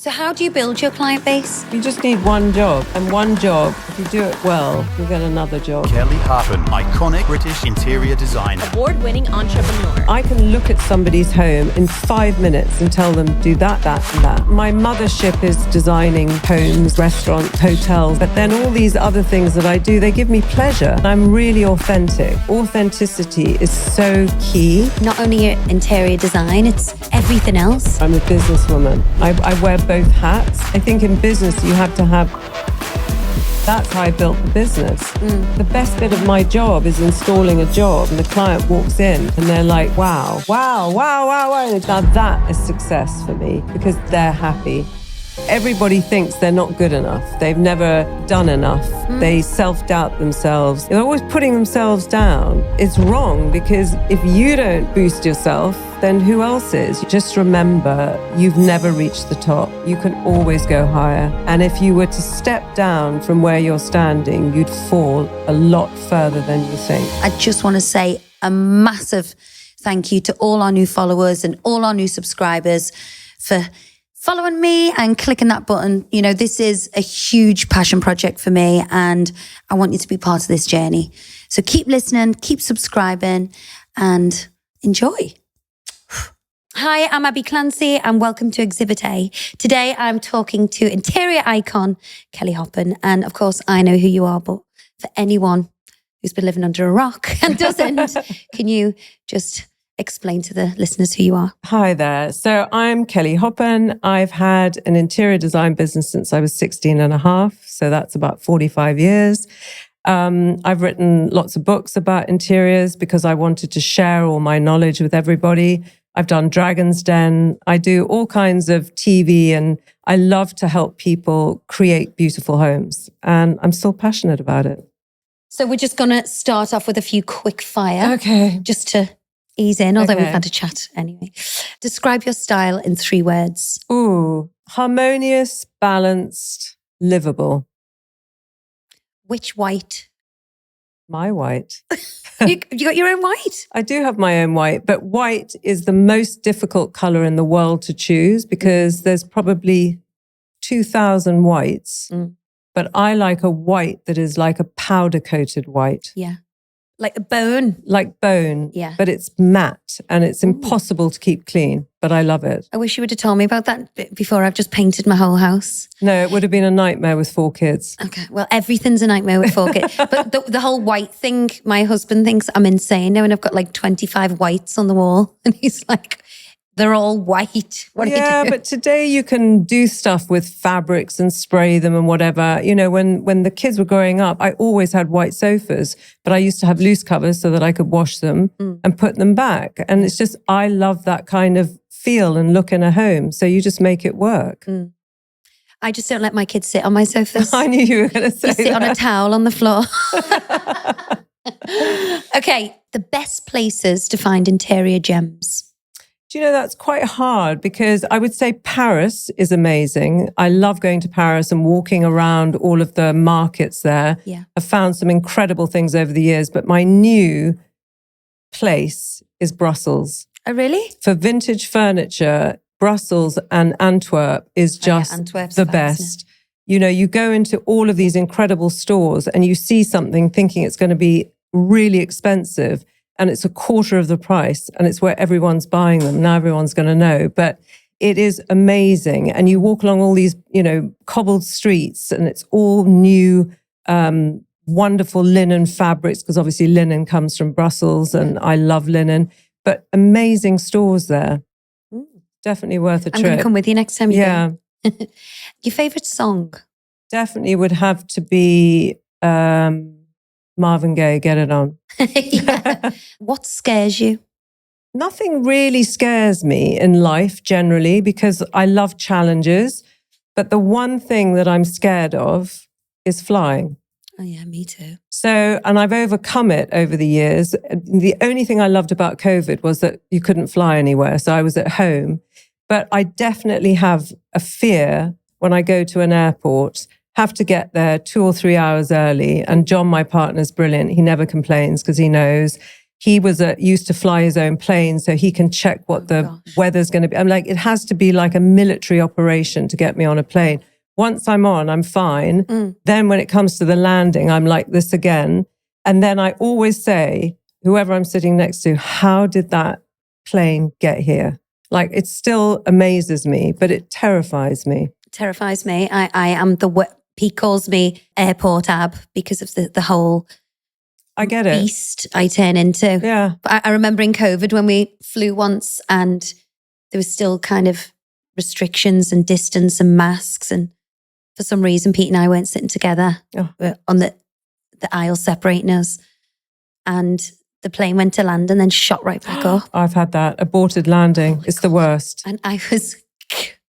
So how do you build your client base? You just need one job, and one job, if you do it well, you'll get another job. Kelly Hoppen, iconic British interior designer. Award-winning entrepreneur. I can look at somebody's home in 5 minutes and tell them, do that, that, and that. My mothership is designing homes, restaurants, hotels, but then all these other things that I do, they give me pleasure. I'm really authentic. Authenticity is so key. Not only your interior design, it's everything else. I'm a businesswoman. I wear both hats. I think in business you have to have. That's how I built the business. The best bit of my job is installing a job and the client walks in and they're like, wow, wow, wow, wow, wow. Now that is success for me because they're happy. Everybody thinks they're not good enough. They've never done enough. They self-doubt themselves. They're always putting themselves down. It's wrong because if you don't boost yourself, then who else is? Just remember, you've never reached the top. You can always go higher. And if you were to step down from where you're standing, you'd fall a lot further than you think. I just want to say a massive thank you to all our new followers and all our new subscribers for following me and clicking that button. You know, this is a huge passion project for me and I want you to be part of this journey. So keep listening, keep subscribing and enjoy. Hi, I'm Abbey Clancy and welcome to Exhibit A. Today I'm talking to interior icon Kelly Hoppen. And of course, I know who you are, but for anyone who's been living under a rock and doesn't, can you just explain to the listeners who you are? Hi there. So I'm Kelly Hoppen. I've had an interior design business since I was 16 and a half. So that's about 45 years. I've written lots of books about interiors because I wanted to share all my knowledge with everybody. I've done Dragon's Den. I do all kinds of TV and I love to help people create beautiful homes. And I'm still passionate about it. So we're just going to start off with a few quick fire. Okay. Just to ease in, although Okay. we've had a chat anyway. Describe your style in 3 words. Ooh, harmonious, balanced, livable. Which white? My white. You got your own white? I do have my own white, but white is the most difficult color in the world to choose because there's probably 2,000 whites. But I like a white that is like a powder-coated white. Yeah. Like a bone? Like bone, Yeah. but it's matte and it's impossible to keep clean, but I love it. I wish you would have told me about that before I've just painted my whole house. No, it would have been a nightmare with 4 kids. Okay, well, everything's a nightmare with 4 kids. But the whole white thing, my husband thinks I'm insane now and I've got like 25 whites on the wall. And he's like, they're all white. What are you doing? But today you can do stuff with fabrics and spray them and whatever. You know, when the kids were growing up, I always had white sofas, but I used to have loose covers so that I could wash them and put them back. And it's just, I love that kind of feel and look in a home. So you just make it work. I just don't let my kids sit on my sofas. I knew you were going to say You sit on a towel on the floor. Okay, the best places to find interior gems. Do you know, that's quite hard because I would say Paris is amazing. I love going to Paris and walking around all of the markets there. Yeah. I've found some incredible things over the years, but my new place is Brussels. Oh, really? For vintage furniture, Brussels and Antwerp is just Antwerp's the fab, isn't best. You know, you go into all of these incredible stores and you see something thinking it's going to be really expensive. And it's a quarter of the price and it's where everyone's buying them. Now everyone's going to know, but it is amazing. And you walk along all these, you know, cobbled streets and it's all new, wonderful linen fabrics because obviously linen comes from Brussels and I love linen, but amazing stores there. Definitely worth a trip. I'm going to come with you next time you go. Your favourite song? Definitely would have to be Marvin Gaye, Get It On. Yeah. What scares you? Nothing really scares me in life generally because I love challenges. But the one thing that I'm scared of is flying. Oh yeah, me too. So, and I've overcome it over the years. The only thing I loved about COVID was that you couldn't fly anywhere. So I was at home. But I definitely have a fear when I go to an airport, have to get there 2 or 3 hours early. And John, my partner's brilliant. He never complains because he knows he used to fly his own plane, so he can check what the weather's going to be. I'm like, it has to be like a military operation to get me on a plane. Once I'm on, I'm fine. Then when it comes to the landing, I'm like this again. And then I always say, whoever I'm sitting next to, how did that plane get here? Like, it still amazes me, but it terrifies me. Terrifies me. I am he calls me Airport Ab because of the whole I get it. beast I turn into. Yeah. But I remember in COVID when we flew once and there was still kind of restrictions and distance and masks. And for some reason, Pete and I weren't sitting together on the aisle separating us. And the plane went to land and then shot right back up. I've had that. Aborted landing. It's the worst. And I was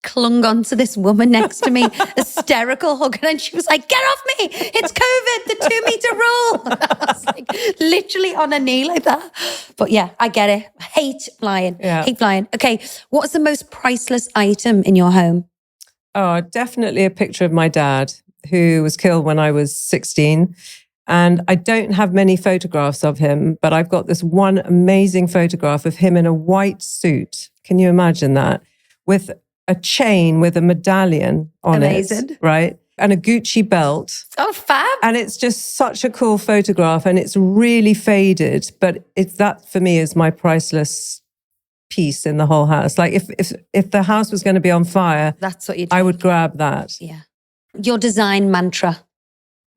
clung onto this woman next to me, hysterical, hugging, and she was like, get off me, it's COVID, the 2-meter rule. And I was like literally on a knee like that. But yeah, I get it. Hate flying. Okay, what's the most priceless item in your home? Oh, definitely a picture of my dad, who was killed when I was 16. And I don't have many photographs of him, but I've got this one amazing photograph of him in a white suit. Can you imagine that? With a chain with a medallion on it, right? And a Gucci belt. Oh, fab. And it's just such a cool photograph, and it's really faded, but that for me is my priceless piece in the whole house. Like if the house was going to be on fire, that's what I would grab that. Yeah. Your design mantra.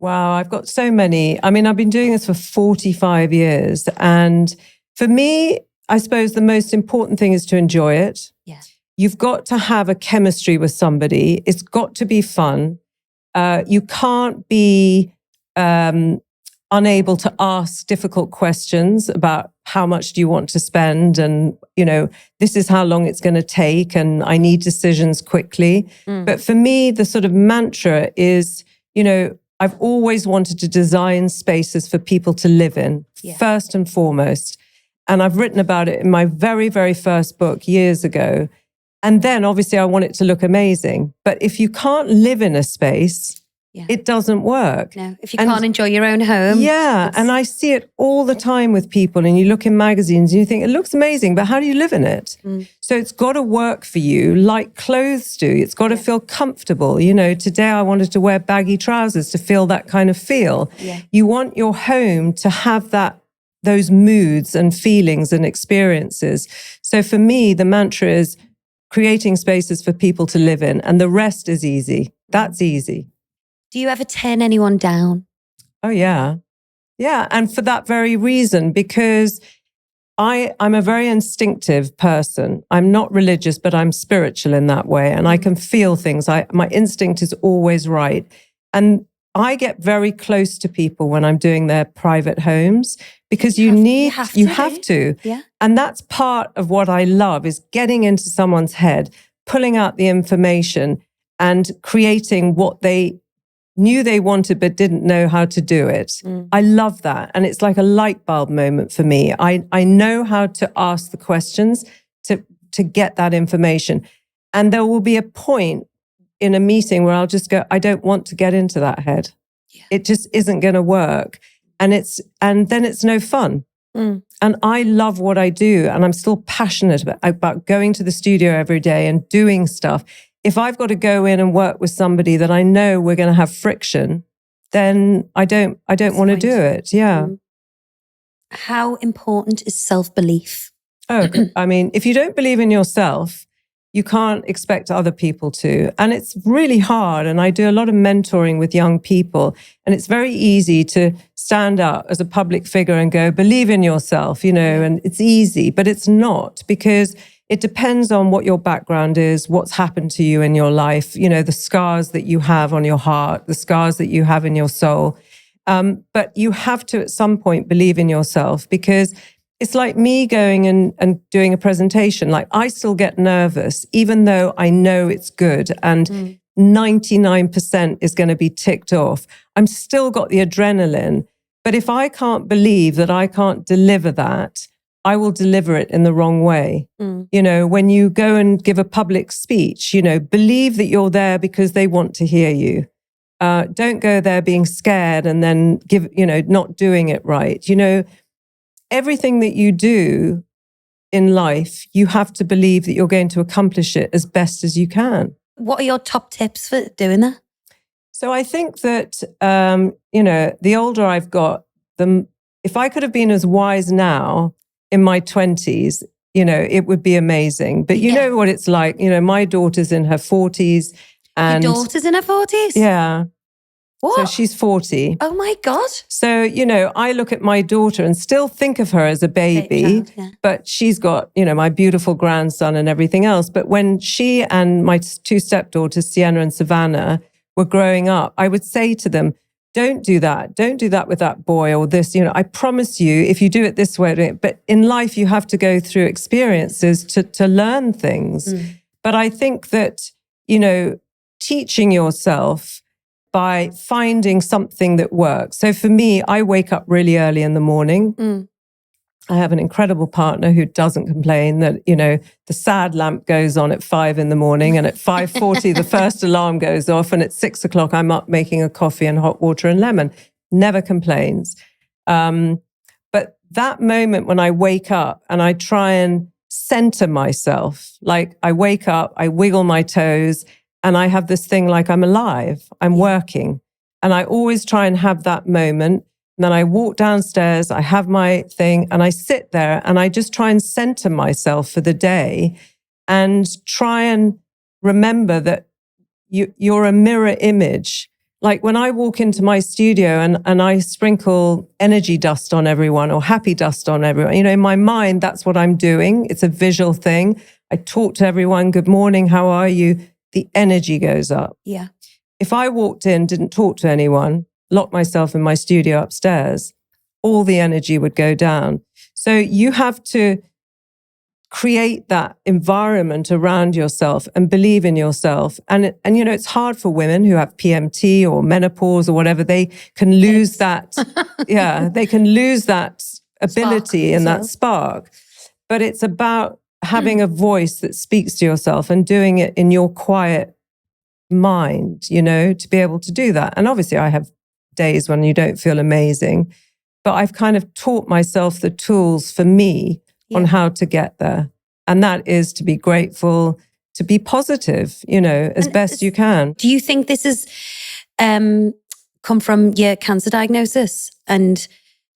Wow, I've got so many. I mean, I've been doing this for 45 years. And for me, I suppose the most important thing is to enjoy it. Yeah. You've got to have a chemistry with somebody. It's got to be fun. You can't be unable to ask difficult questions about how much do you want to spend, and, you know, this is how long it's going to take, and I need decisions quickly. But for me, the sort of mantra is, you know, I've always wanted to design spaces for people to live in, first and foremost. And I've written about it in my very, very first book years ago. And then obviously I want it to look amazing. But if you can't live in a space, it doesn't work. No, if you can't enjoy your own home. Yeah, and I see it all the time with people, and you look in magazines and you think, it looks amazing, but how do you live in it? So it's got to work for you like clothes do. It's got to feel comfortable. You know, today I wanted to wear baggy trousers to feel that kind of feel. Yeah. You want your home to have those moods and feelings and experiences. So for me, the mantra is creating spaces for people to live in, and the rest is easy. That's easy. Do you ever turn anyone down? Oh, yeah. Yeah. And for that very reason, because I'm a very instinctive person. I'm not religious, but I'm spiritual in that way. And I can feel things. My instinct is always right. And I get very close to people when I'm doing their private homes, because you have to. Yeah. And that's part of what I love, is getting into someone's head, pulling out the information and creating what they knew they wanted but didn't know how to do it. I love that. And it's like a light bulb moment for me. I know how to ask the questions to get that information. And there will be a point in a meeting where I'll just go, I don't want to get into that head. Yeah. It just isn't going to work. And then it's no fun. And I love what I do. And I'm still passionate about going to the studio every day and doing stuff. If I've got to go in and work with somebody that I know we're going to have friction, then I don't want to do it. Yeah. How important is self-belief? Oh, I mean, if you don't believe in yourself, you can't expect other people to. And it's really hard. And I do a lot of mentoring with young people. And it's very easy to stand up as a public figure and go, believe in yourself, you know, and it's easy, but it's not, because it depends on what your background is, what's happened to you in your life, you know, the scars that you have on your heart, the scars that you have in your soul. But you have to, at some point, believe in yourself, because it's like me going and doing a presentation. Like, I still get nervous, even though I know it's good and 99% is going to be ticked off. I'm still got the adrenaline. But if I can't believe that I can't deliver that, I will deliver it in the wrong way. You know, when you go and give a public speech, you know, believe that you're there because they want to hear you. Don't go there being scared and then not doing it right. You know, everything that you do in life, you have to believe that you're going to accomplish it as best as you can. What are your top tips for doing that? So I think that, the older I've got, if I could have been as wise now in my 20s, it would be amazing. But you know what it's like. My daughter's in her 40s. And your daughter's in her 40s? Yeah. What? So she's 40. Oh my God. So, I look at my daughter and still think of her as a baby, but she's got, my beautiful grandson and everything else. But when she and my two stepdaughters, Sienna and Savannah, were growing up, I would say to them, don't do that. Don't do that with that boy or this. I promise you, if you do it this way, but in life, you have to go through experiences to learn things. But I think that, teaching yourself by finding something that works. So for me, I wake up really early in the morning. I have an incredible partner who doesn't complain that, the sad lamp goes on at 5 in the morning and at 5:40, the first alarm goes off and at 6 o'clock, I'm up making a coffee and hot water and lemon. Never complains. But that moment when I wake up and I try and center myself, like I wake up, I wiggle my toes, and I have this thing like I'm alive, I'm working. And I always try and have that moment. And then I walk downstairs, I have my thing, and I sit there and I just try and center myself for the day and try and remember that you're a mirror image. Like when I walk into my studio and I sprinkle energy dust on everyone or happy dust on everyone, in my mind, that's what I'm doing. It's a visual thing. I talk to everyone, good morning, how are you? The energy goes up. Yeah. If I walked in, didn't talk to anyone, locked myself in my studio upstairs, all the energy would go down. So you have to create that environment around yourself and believe in yourself. And it's hard for women who have PMT or menopause or whatever. They can lose that. They can lose that ability and that spark. But it's about having a voice that speaks to yourself and doing it in your quiet mind, to be able to do that. And obviously I have days when you don't feel amazing, but I've kind of taught myself the tools for me on how to get there. And that is to be grateful, to be positive, as best you can. Do you think this has come from your cancer diagnosis? And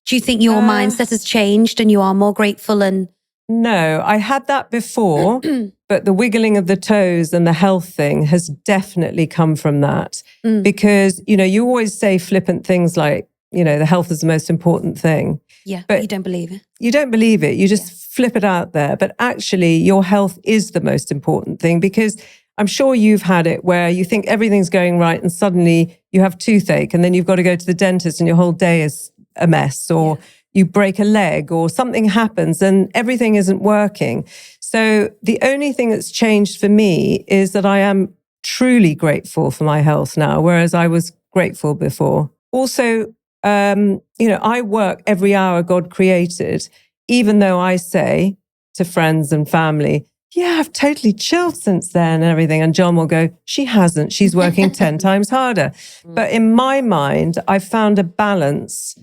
do you think your mindset has changed and you are more grateful? And no, I had that before, but the wiggling of the toes and the health thing has definitely come from that. Because, you always say flippant things like, the health is the most important thing. Yeah, but you don't believe it. You don't believe it. You just flip it out there. But actually, your health is the most important thing, because I'm sure you've had it where you think everything's going right and suddenly you have toothache and then you've got to go to the dentist and your whole day is a mess, or you break a leg or something happens and everything isn't working. So the only thing that's changed for me is that I am truly grateful for my health now, whereas I was grateful before. Also, I work every hour God created, even though I say to friends and family, I've totally chilled since then and everything. And John will go, she hasn't. She's working 10 times harder. But in my mind, I've found a balance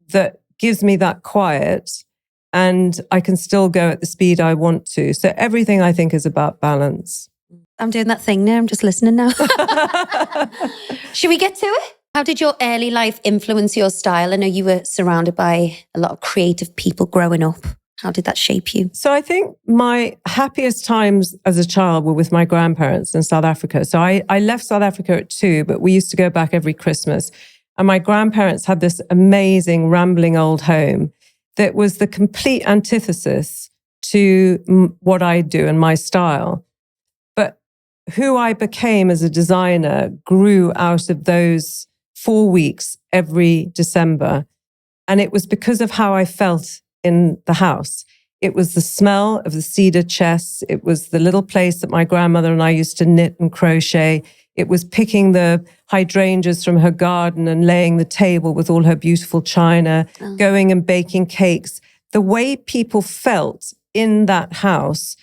that gives me that quiet and I can still go at the speed I want to. So everything I think is about balance. I'm doing that thing now. I'm just listening now. Should we get to it? How did your early life influence your style? I know you were surrounded by a lot of creative people growing up. How did that shape you? So I think my happiest times as a child were with my grandparents in South Africa. So I left South Africa at 2, but we used to go back every Christmas. And my grandparents had this amazing rambling old home that was the complete antithesis to what I do and my style. But who I became as a designer grew out of those 4 weeks every December. And it was because of how I felt in the house. It was the smell of the cedar chests. It was the little place that my grandmother and I used to knit and crochet. It was picking the hydrangeas from her garden and laying the table with all her beautiful china, going and baking cakes. The way people felt in that house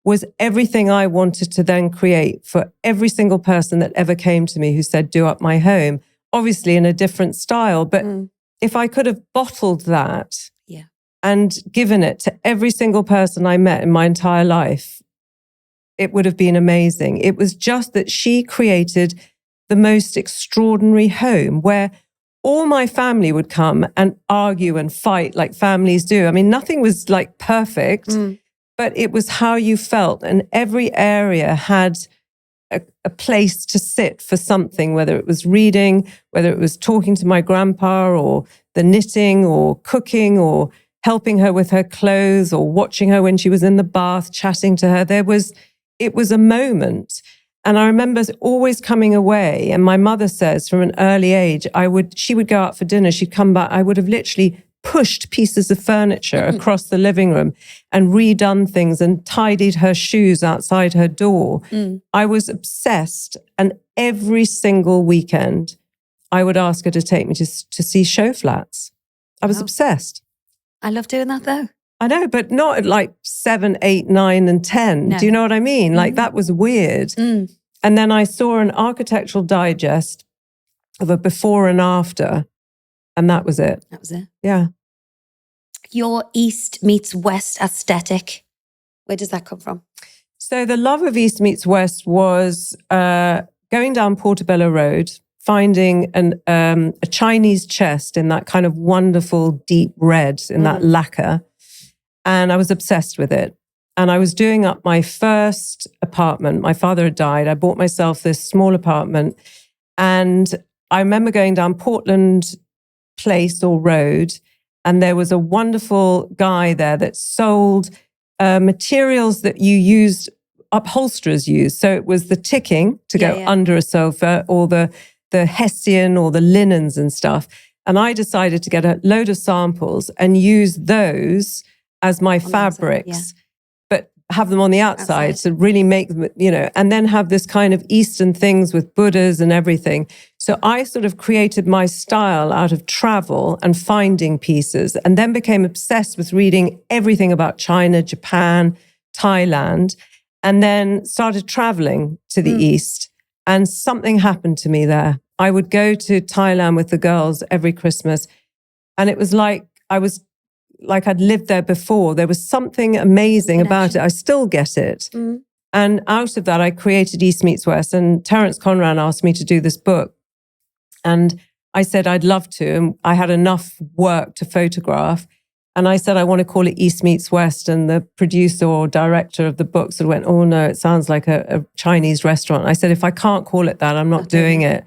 was everything I wanted to then create for every single person that ever came to me who said, do up my home. Obviously in a different style, but if I could have bottled that, and given it to every single person I met in my entire life, it would have been amazing. It was just that she created the most extraordinary home where all my family would come and argue and fight like families do. I mean, nothing was like perfect, but it was how you felt. And every area had a place to sit for something, whether it was reading, whether it was talking to my grandpa, or the knitting, or cooking, or helping her with her clothes, or watching her when she was in the bath, chatting to her. It was a moment. And I remember always coming away, and my mother says from an early age, she would go out for dinner, she'd come back, I would have literally pushed pieces of furniture across the living room and redone things and tidied her shoes outside her door. I was obsessed, and every single weekend I would ask her to take me to see show flats. I was obsessed. I love doing that though. I know, but not at like 7, 8, 9, and 10. No. Do you know what I mean? Like that was weird. And then I saw an architectural digest of a before and after, and that was it. That was it. Yeah. Your East meets West aesthetic, where does that come from? So the love of East meets West was going down Portobello Road, finding a Chinese chest in that kind of wonderful deep red, in that lacquer. And I was obsessed with it. And I was doing up my first apartment. My father had died. I bought myself this small apartment. And I remember going down Portland Place or Road, and there was a wonderful guy there that sold materials that you used, upholsterers used. So it was the ticking to go under a sofa, or the hessian, or the linens and stuff. And I decided to get a load of samples and use those as my fabrics, but have them on the outside to really make them, and then have this kind of Eastern things with Buddhas and everything. So I sort of created my style out of travel and finding pieces, and then became obsessed with reading everything about China, Japan, Thailand, and then started traveling to the East. And something happened to me there. I would go to Thailand with the girls every Christmas, and it was like I'd lived there before. There was something amazing about it. I still get it. And out of that, I created East Meets West. And Terence Conran asked me to do this book. And I said, I'd love to. And I had enough work to photograph. And I said, I want to call it East Meets West. And the producer or director of the book sort of went, oh no, it sounds like a Chinese restaurant. I said, if I can't call it that, I'm not doing it.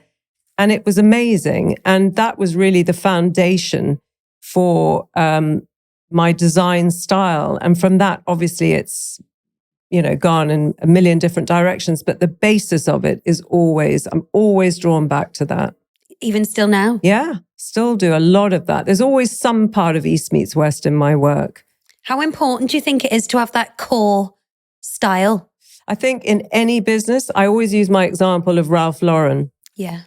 And it was amazing. And that was really the foundation for my design style. And from that, obviously, it's, gone in a million different directions. But the basis of it is I'm always drawn back to that. Even still now? Yeah, still do a lot of that. There's always some part of East meets West in my work. How important do you think it is to have that core style? I think in any business, I always use my example of Ralph Lauren. Yeah.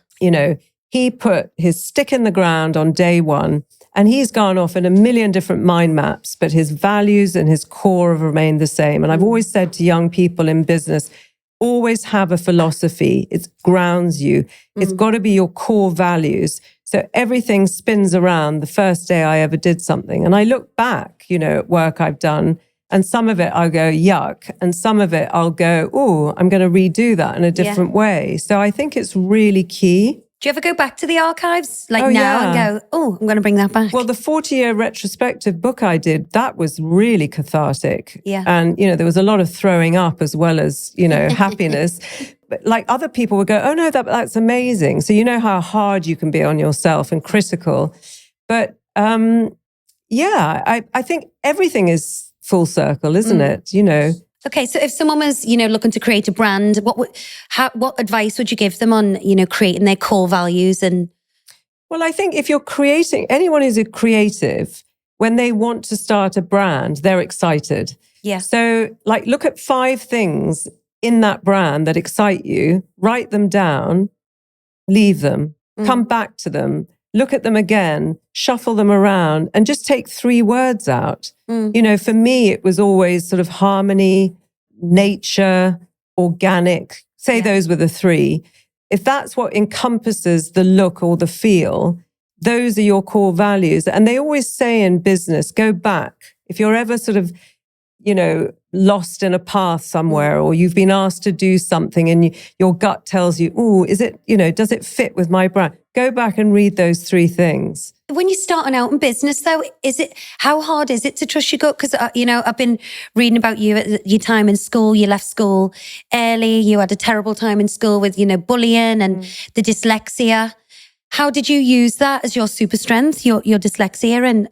He put his stick in the ground on day one, and he's gone off in a million different mind maps, but his values and his core have remained the same. And I've always said to young people in business, always have a philosophy. It grounds you. It's got to be your core values. So everything spins around the first day I ever did something. And I look back, at work I've done, and some of it I'll go, yuck. And some of it I'll go, oh, I'm going to redo that in a different way. So I think it's really key. Do you ever go back to the archives and go, oh, I'm going to bring that back? Well, the 40-year retrospective book I did, that was really cathartic. Yeah. And, there was a lot of throwing up as well as, happiness. But like other people would go, oh no, that's amazing. So you know how hard you can be on yourself and critical. But I think everything is full circle, isn't it? Okay, so if someone was, looking to create a brand, what advice would you give them on, creating their core values? And well, I think if you're creating, anyone who's a creative, when they want to start a brand, they're excited. Yeah. So look at 5 things in that brand that excite you, write them down, leave them, come back to them, look at them again, shuffle them around, and just take 3 words out. For me, it was always sort of harmony, nature, organic. Say those were the 3. If that's what encompasses the look or the feel, those are your core values. And they always say in business, go back. If you're ever sort of, lost in a path somewhere, or you've been asked to do something and your gut tells you, oh, is it, does it fit with my brand? Go back and read those 3 things. When you're starting out in business, though, how hard is it to trust your gut? Because, I've been reading about you at your time in school. You left school early. You had a terrible time in school with, bullying and the dyslexia. How did you use that as your super strength, your dyslexia? And,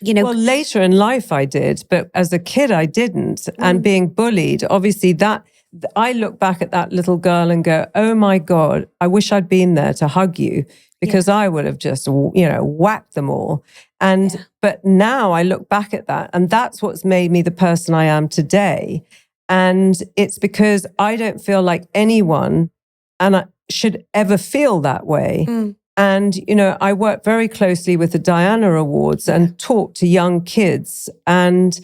Well, later in life I did, but as a kid I didn't. And being bullied, obviously I look back at that little girl and go, oh my God, I wish I'd been there to hug you, because I would have just, whacked them all. But now I look back at that, and that's what's made me the person I am today. And it's because I don't feel like anyone I should ever feel that way. And, I work very closely with the Diana Awards and talk to young kids. And,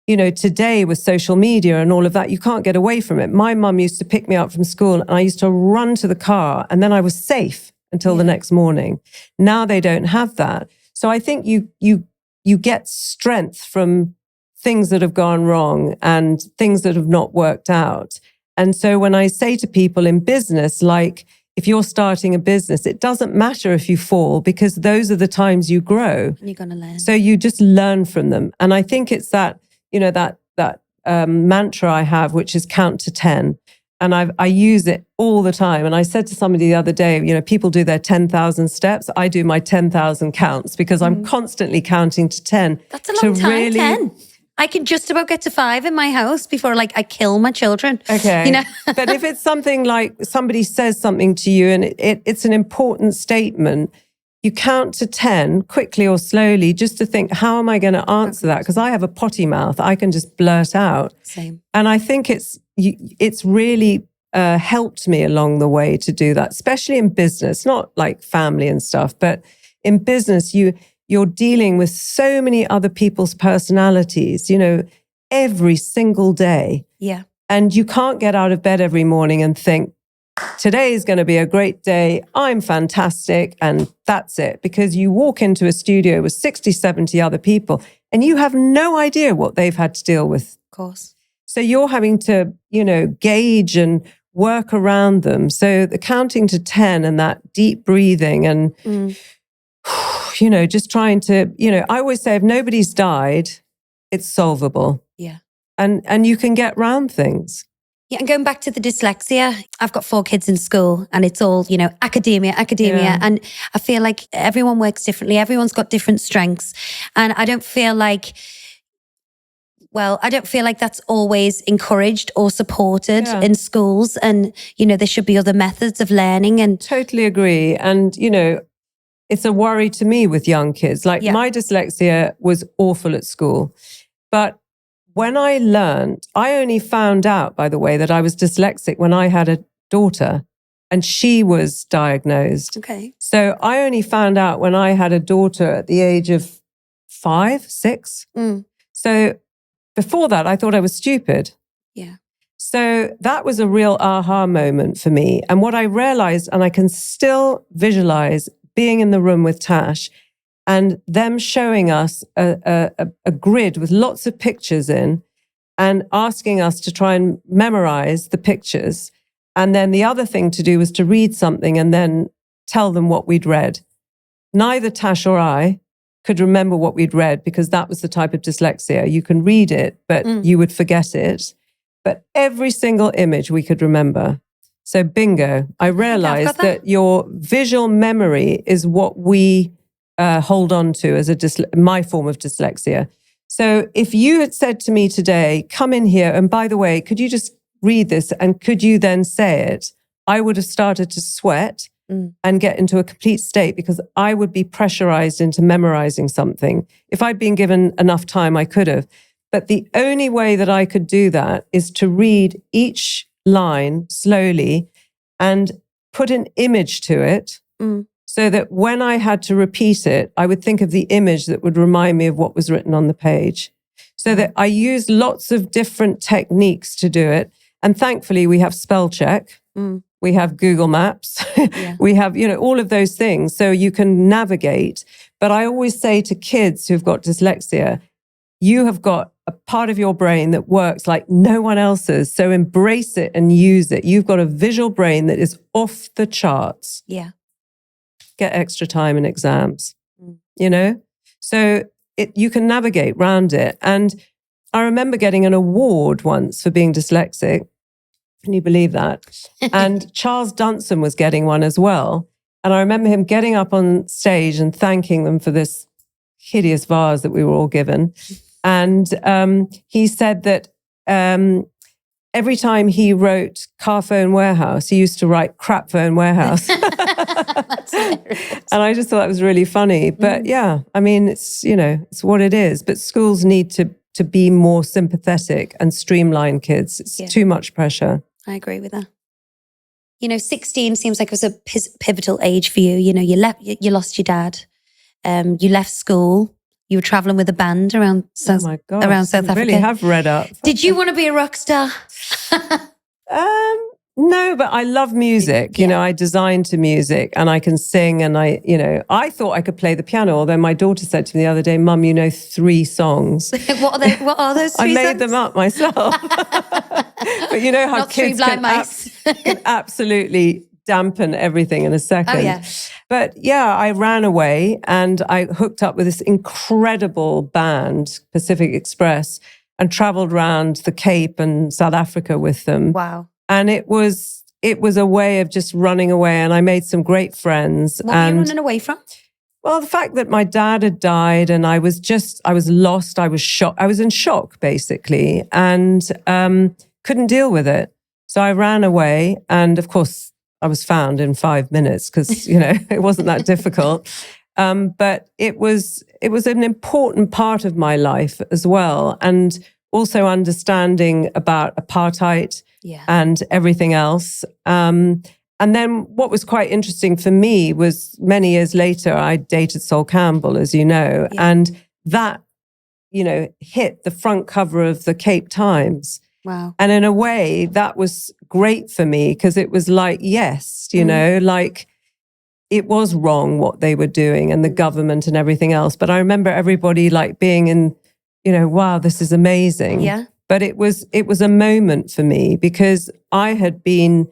today with social media and all of that, you can't get away from it. My mum used to pick me up from school and I used to run to the car, and then I was safe until the next morning. Now they don't have that. So I think you get strength from things that have gone wrong and things that have not worked out. And so when I say to people in business, like, if you're starting a business, it doesn't matter if you fall, because those are the times you grow. You're going to learn. So you just learn from them. And I think it's that, that mantra I have, which is count to 10. And I use it all the time. And I said to somebody the other day, people do their 10,000 steps. I do my 10,000 counts, because I'm constantly counting to 10. That's a long time, 10. I can just about get to 5 in my house before I kill my children. Okay. But if it's something like somebody says something to you and it's an important statement, you count to 10 quickly or slowly, just to think, how am I going to answer that? Because I have a potty mouth. I can just blurt out. Same. And I think it's really helped me along the way to do that, especially in business, not like family and stuff, but in business, you're dealing with so many other people's personalities, every single day. Yeah. And you can't get out of bed every morning and think, today is going to be a great day. I'm fantastic. And that's it. Because you walk into a studio with 60, 70 other people and you have no idea what they've had to deal with. Of course. So you're having to, gauge and work around them. So the counting to 10 and that deep breathing and, just trying to, I always say if nobody's died, it's solvable. Yeah. And you can get round things. Yeah, and going back to the dyslexia, I've got 4 kids in school and it's all, academia. Yeah. And I feel like everyone works differently. Everyone's got different strengths. And I don't feel like that's always encouraged or supported in schools. And, there should be other methods of learning. And totally agree. And, it's a worry to me with young kids. Like my dyslexia was awful at school. But when I learned, I only found out, by the way, that I was dyslexic when I had a daughter and she was diagnosed. Okay. So I only found out when I had a daughter at the age of 5, 6. So before that, I thought I was stupid. Yeah. So that was a real aha moment for me. And what I realized, and I can still visualize being in the room with Tash and them showing us a grid with lots of pictures in and asking us to try and memorize the pictures. And then the other thing to do was to read something and then tell them what we'd read. Neither Tash or I could remember what we'd read because that was the type of dyslexia. You can read it, but you would forget it. But every single image we could remember. So bingo, I realized that your visual memory is what we hold on to as my form of dyslexia. So if you had said to me today, come in here, and by the way, could you just read this and could you then say it? I would have started to sweat and get into a complete state because I would be pressurized into memorizing something. If I'd been given enough time, I could have. But the only way that I could do that is to read each line slowly and put an image to it so that when I had to repeat it, I would think of the image that would remind me of what was written on the page. So that I used lots of different techniques to do it. And thankfully, we have spell check. We have Google Maps. We have, all of those things. So you can navigate. But I always say to kids who've got dyslexia, you have got a part of your brain that works like no one else's. So embrace it and use it. You've got a visual brain that is off the charts. Yeah. Get extra time in exams, So you can navigate around it. And I remember getting an award once for being dyslexic. Can you believe that? And Charles Dunson was getting one as well. And I remember him getting up on stage and thanking them for this hideous vase that we were all given. And he said that every time he wrote car phone warehouse, he used to write crap phone warehouse. That's hilarious. And I just thought that was really funny. But yeah, I mean, it's what it is. But schools need to be more sympathetic and streamline kids. It's too much pressure. I agree with that. 16 seems like it was a pivotal age for you. You lost your dad. You left school. You were traveling with a band around South Africa. Really have read up. Did you want to be a rock star? No, but I love music. I design to music and I can sing and I thought I could play the piano, although my daughter said to me the other day, Mum, 3 songs. What are those 3 I made songs? them up myself. But you know how Not kids 3 blind mice. can absolutely dampen everything in a second. Oh, yeah. But yeah, I ran away and I hooked up with this incredible band, Pacific Express, and traveled around the Cape and South Africa with them. Wow. And it was a way of just running away. And I made some great friends. What were you running away from? Well, the fact that my dad had died and I was lost, I was shocked. I was in shock, basically, and couldn't deal with it. So I ran away. And of course, I was found in 5 minutes because, it wasn't that difficult. But it was an important part of my life as well. And also understanding about apartheid and everything else. And then what was quite interesting for me was many years later, I dated Sol Campbell, as you know, and that, hit the front cover of the Cape Times. Wow. And in a way, that was great for me because it was like, yes, like it was wrong what they were doing and the government and everything else. But I remember everybody like being in, wow, this is amazing. Yeah. But it was a moment for me because I had been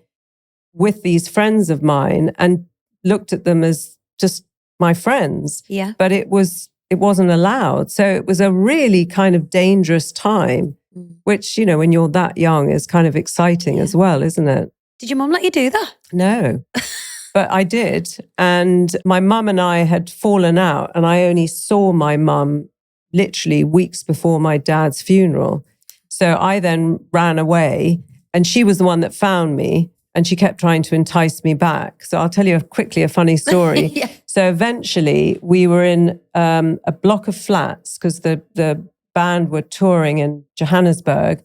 with these friends of mine and looked at them as just my friends. Yeah. But it wasn't allowed. So it was a really kind of dangerous time, which, when you're that young is kind of exciting as well, isn't it? Did your mum let you do that? No. But I did. And my mum and I had fallen out and I only saw my mum literally weeks before my dad's funeral. So I then ran away and she was the one that found me and she kept trying to entice me back. So I'll tell you quickly a funny story. Yeah. So eventually we were in a block of flats because the band were touring in Johannesburg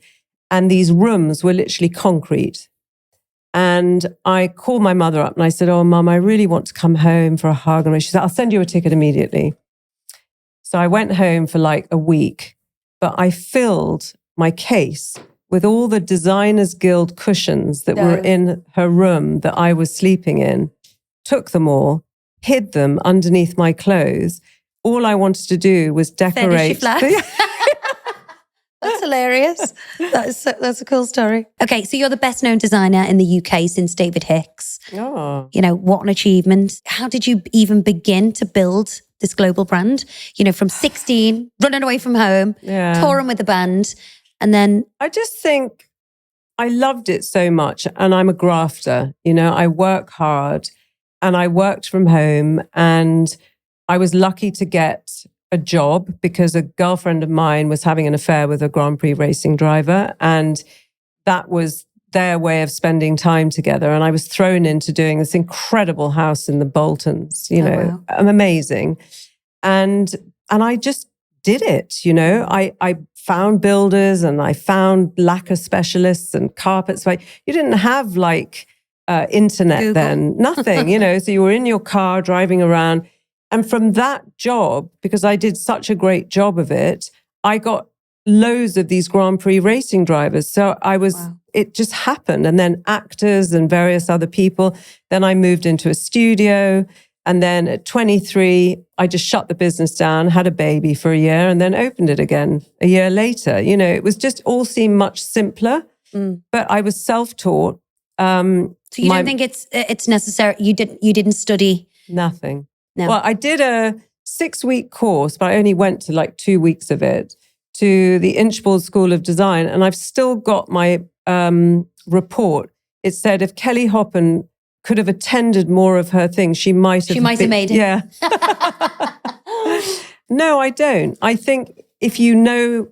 and these rooms were literally concrete. And I called my mother up and I said, oh, Mum, I really want to come home for a hug. And she said, I'll send you a ticket immediately. So I went home for like a week, but I filled my case with all the Designers Guild cushions that were in her room that I was sleeping in, took them all, hid them underneath my clothes. All I wanted to do was decorate. That's hilarious. That's a cool story. Okay, so you're the best known designer in the UK since David Hicks. Oh. What an achievement. How did you even begin to build this global brand? From 16, running away from home, touring with the band, and then... I just think I loved it so much and I'm a grafter. I work hard and I worked from home and I was lucky to get a job because a girlfriend of mine was having an affair with a Grand Prix racing driver and that was their way of spending time together. And I was thrown into doing this incredible house in the Boltons, wow. Amazing. And I just did it, I found builders and I found lacquer specialists and carpets. You didn't have internet Google. then, nothing, so you were in your car driving around. And from that job, because I did such a great job of it, I got loads of these Grand Prix racing drivers. So it just happened. And then actors and various other people. Then I moved into a studio. And then at 23, I just shut the business down, had a baby for a year, and then opened it again a year later. It was just all seemed much simpler, but I was self-taught. So you don't think it's necessary? You didn't study? Nothing. No. Well, I did a 6-week course, but I only went to like 2 weeks of it, to the Inchbald School of Design. And I've still got my report. It said if Kelly Hoppen could have attended more of her things, she might have made it. Yeah. No, I don't. I think if you know,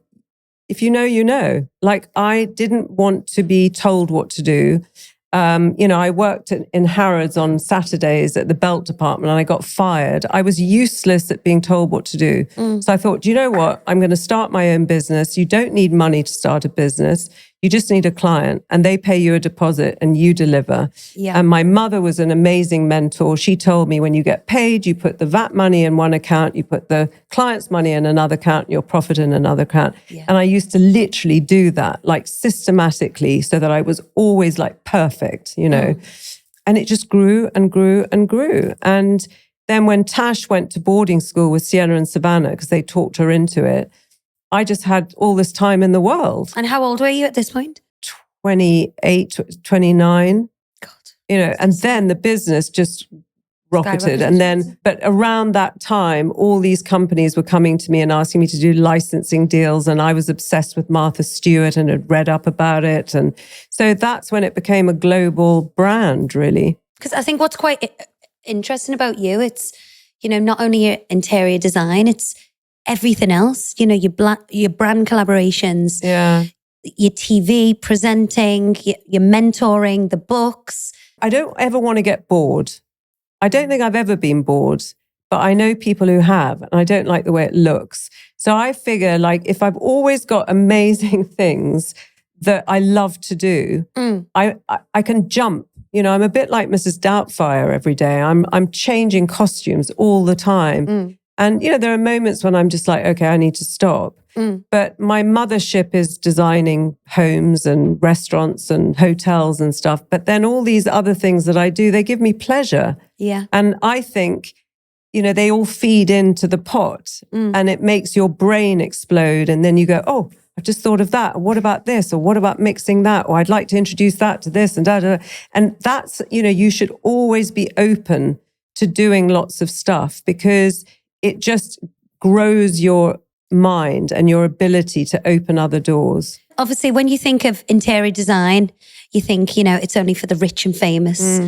you know. Like, I didn't want to be told what to do. I worked in Harrods on Saturdays at the belt department, and I got fired. I was useless at being told what to do. So I thought, do you know what? I'm going to start my own business. You don't need money to start a business. You just need a client, and they pay you a deposit and you deliver. Yeah. And my mother was an amazing mentor. She told me, when you get paid, you put the VAT money in one account, you put the client's money in another account, your profit in another account. Yeah. And I used to literally do that, like systematically, so that I was always like perfect, And it just grew and grew and grew. And then when Tash went to boarding school with Sienna and Savannah, because they talked her into it, I just had all this time in the world. And how old were you at this point? 28, 29. God. And then the business just rocketed. And then, but around that time, all these companies were coming to me and asking me to do licensing deals. And I was obsessed with Martha Stewart and had read up about it. And so that's when it became a global brand, really. Because I think what's quite interesting about you, it's, not only your interior design, it's everything else, your brand collaborations, your TV presenting, your mentoring, the books. I don't ever want to get bored. I don't think I've ever been bored, but I know people who have, and I don't like the way it looks. So I figure, like, if I've always got amazing things that I love to do, I can jump. I'm a bit like Mrs. Doubtfire every day. I'm changing costumes all the time. And, there are moments when I'm just like, okay, I need to stop. But my mothership is designing homes and restaurants and hotels and stuff. But then all these other things that I do, they give me pleasure. Yeah. And I think, they all feed into the pot and it makes your brain explode. And then you go, oh, I've just thought of that. Or what about this? Or what about mixing that? Or I'd like to introduce that to this and da, da, da. And that's, you should always be open to doing lots of stuff, because it just grows your mind and your ability to open other doors. Obviously, when you think of interior design, you think, it's only for the rich and famous,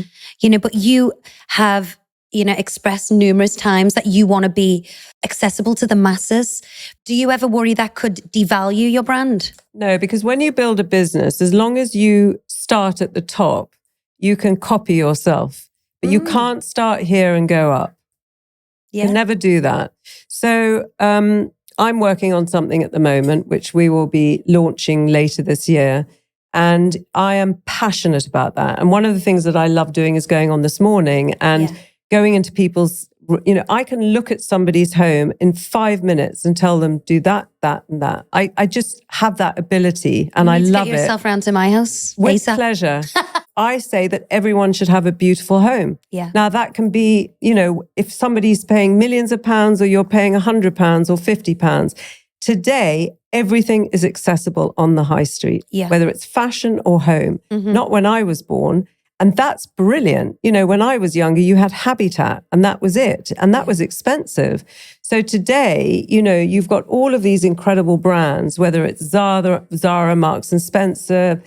but you have, expressed numerous times that you want to be accessible to the masses. Do you ever worry that could devalue your brand? No, because when you build a business, as long as you start at the top, you can copy yourself, but you can't start here and go up. You can never do that. So I'm working on something at the moment, which we will be launching later this year. And I am passionate about that. And one of the things that I love doing is going on This Morning and going into people's, I can look at somebody's home in 5 minutes and tell them, do that, that, and that. I just have that ability and I love it. Get yourself round to my house. With pleasure. I say that everyone should have a beautiful home. Yeah. Now that can be, if somebody's paying millions of pounds or you're paying £100 or £50. Today, everything is accessible on the high street, whether it's fashion or home. Not when I was born. And that's brilliant. When I was younger, you had Habitat and that was it. And that was expensive. So today, you've got all of these incredible brands, whether it's Zara, Marks and Spencer,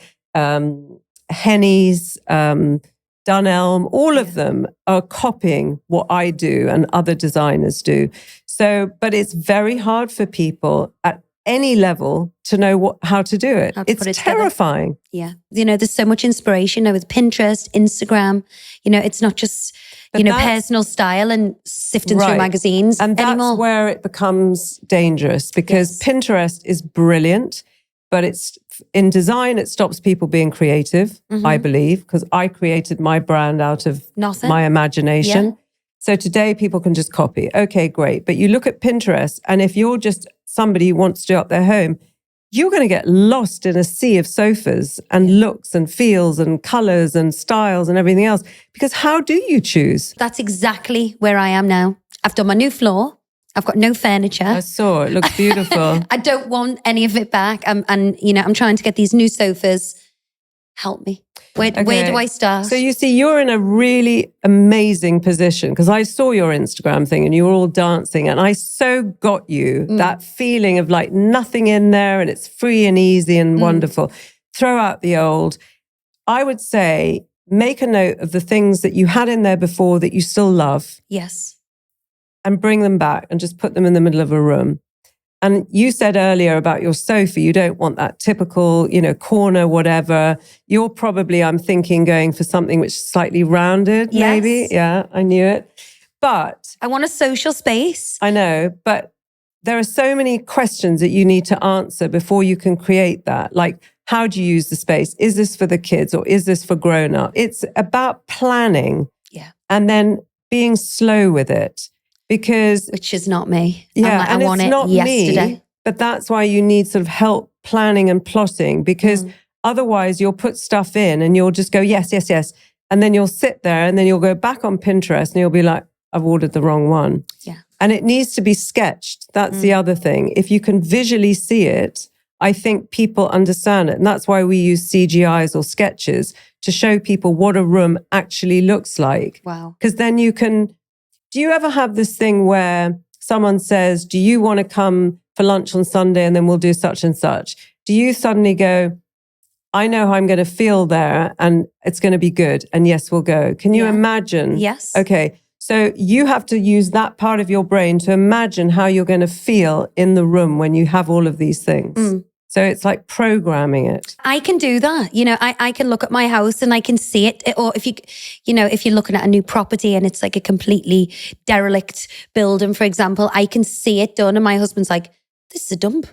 Henny's, Dunelm, all of them are copying what I do and other designers do. So, but it's very hard for people at any level to know how to do it. It's terrifying. Yeah. There's so much inspiration with Pinterest, Instagram. It's not just, personal style and sifting through magazines and that's anymore. Where it becomes dangerous, because Pinterest is brilliant, but it's in design, it stops people being creative, I believe, because I created my brand out of my imagination. Yeah. So today people can just copy. Okay, great. But you look at Pinterest, and if you're just somebody who wants to do up their home, you're going to get lost in a sea of sofas and looks and feels and colors and styles and everything else. Because how do you choose? That's exactly where I am now. I've done my new floor. I've got no furniture. I saw it. Looks beautiful. I don't want any of it back. And I'm trying to get these new sofas. Help me. Where do I start? So you see, you're in a really amazing position because I saw your Instagram thing and you were all dancing and I so got you that feeling of like nothing in there and it's free and easy and wonderful. Throw out the old. I would say make a note of the things that you had in there before that you still love. Yes. And bring them back and just put them in the middle of a room. And you said earlier about your sofa, you don't want that typical, corner, whatever. You're probably, I'm thinking, going for something which is slightly rounded, maybe. Yeah, I knew it. But I want a social space. I know, but there are so many questions that you need to answer before you can create that. Like, how do you use the space? Is this for the kids or is this for grown-up? It's about planning. Yeah. And then being slow with it. Which is not me. Yeah, I want it yesterday. Me, but that's why you need sort of help planning and plotting because otherwise you'll put stuff in and you'll just go, yes. And then you'll sit there and then you'll go back on Pinterest and you'll be like, I've ordered the wrong one. Yeah. And it needs to be sketched. That's the other thing. If you can visually see it, I think people understand it. And that's why we use CGIs or sketches to show people what a room actually looks like. Wow. Because then you can... Do you ever have this thing where someone says, do you want to come for lunch on Sunday and then we'll do such and such? Do you suddenly go, I know how I'm going to feel there and it's going to be good. And yes, we'll go. Can you imagine? Yes. Okay. So you have to use that part of your brain to imagine how you're going to feel in the room when you have all of these things. So it's like programming it. I can do that. I can look at my house and I can see it. Or if if you're looking at a new property and it's like a completely derelict building, for example, I can see it done. And my husband's like, this is a dump.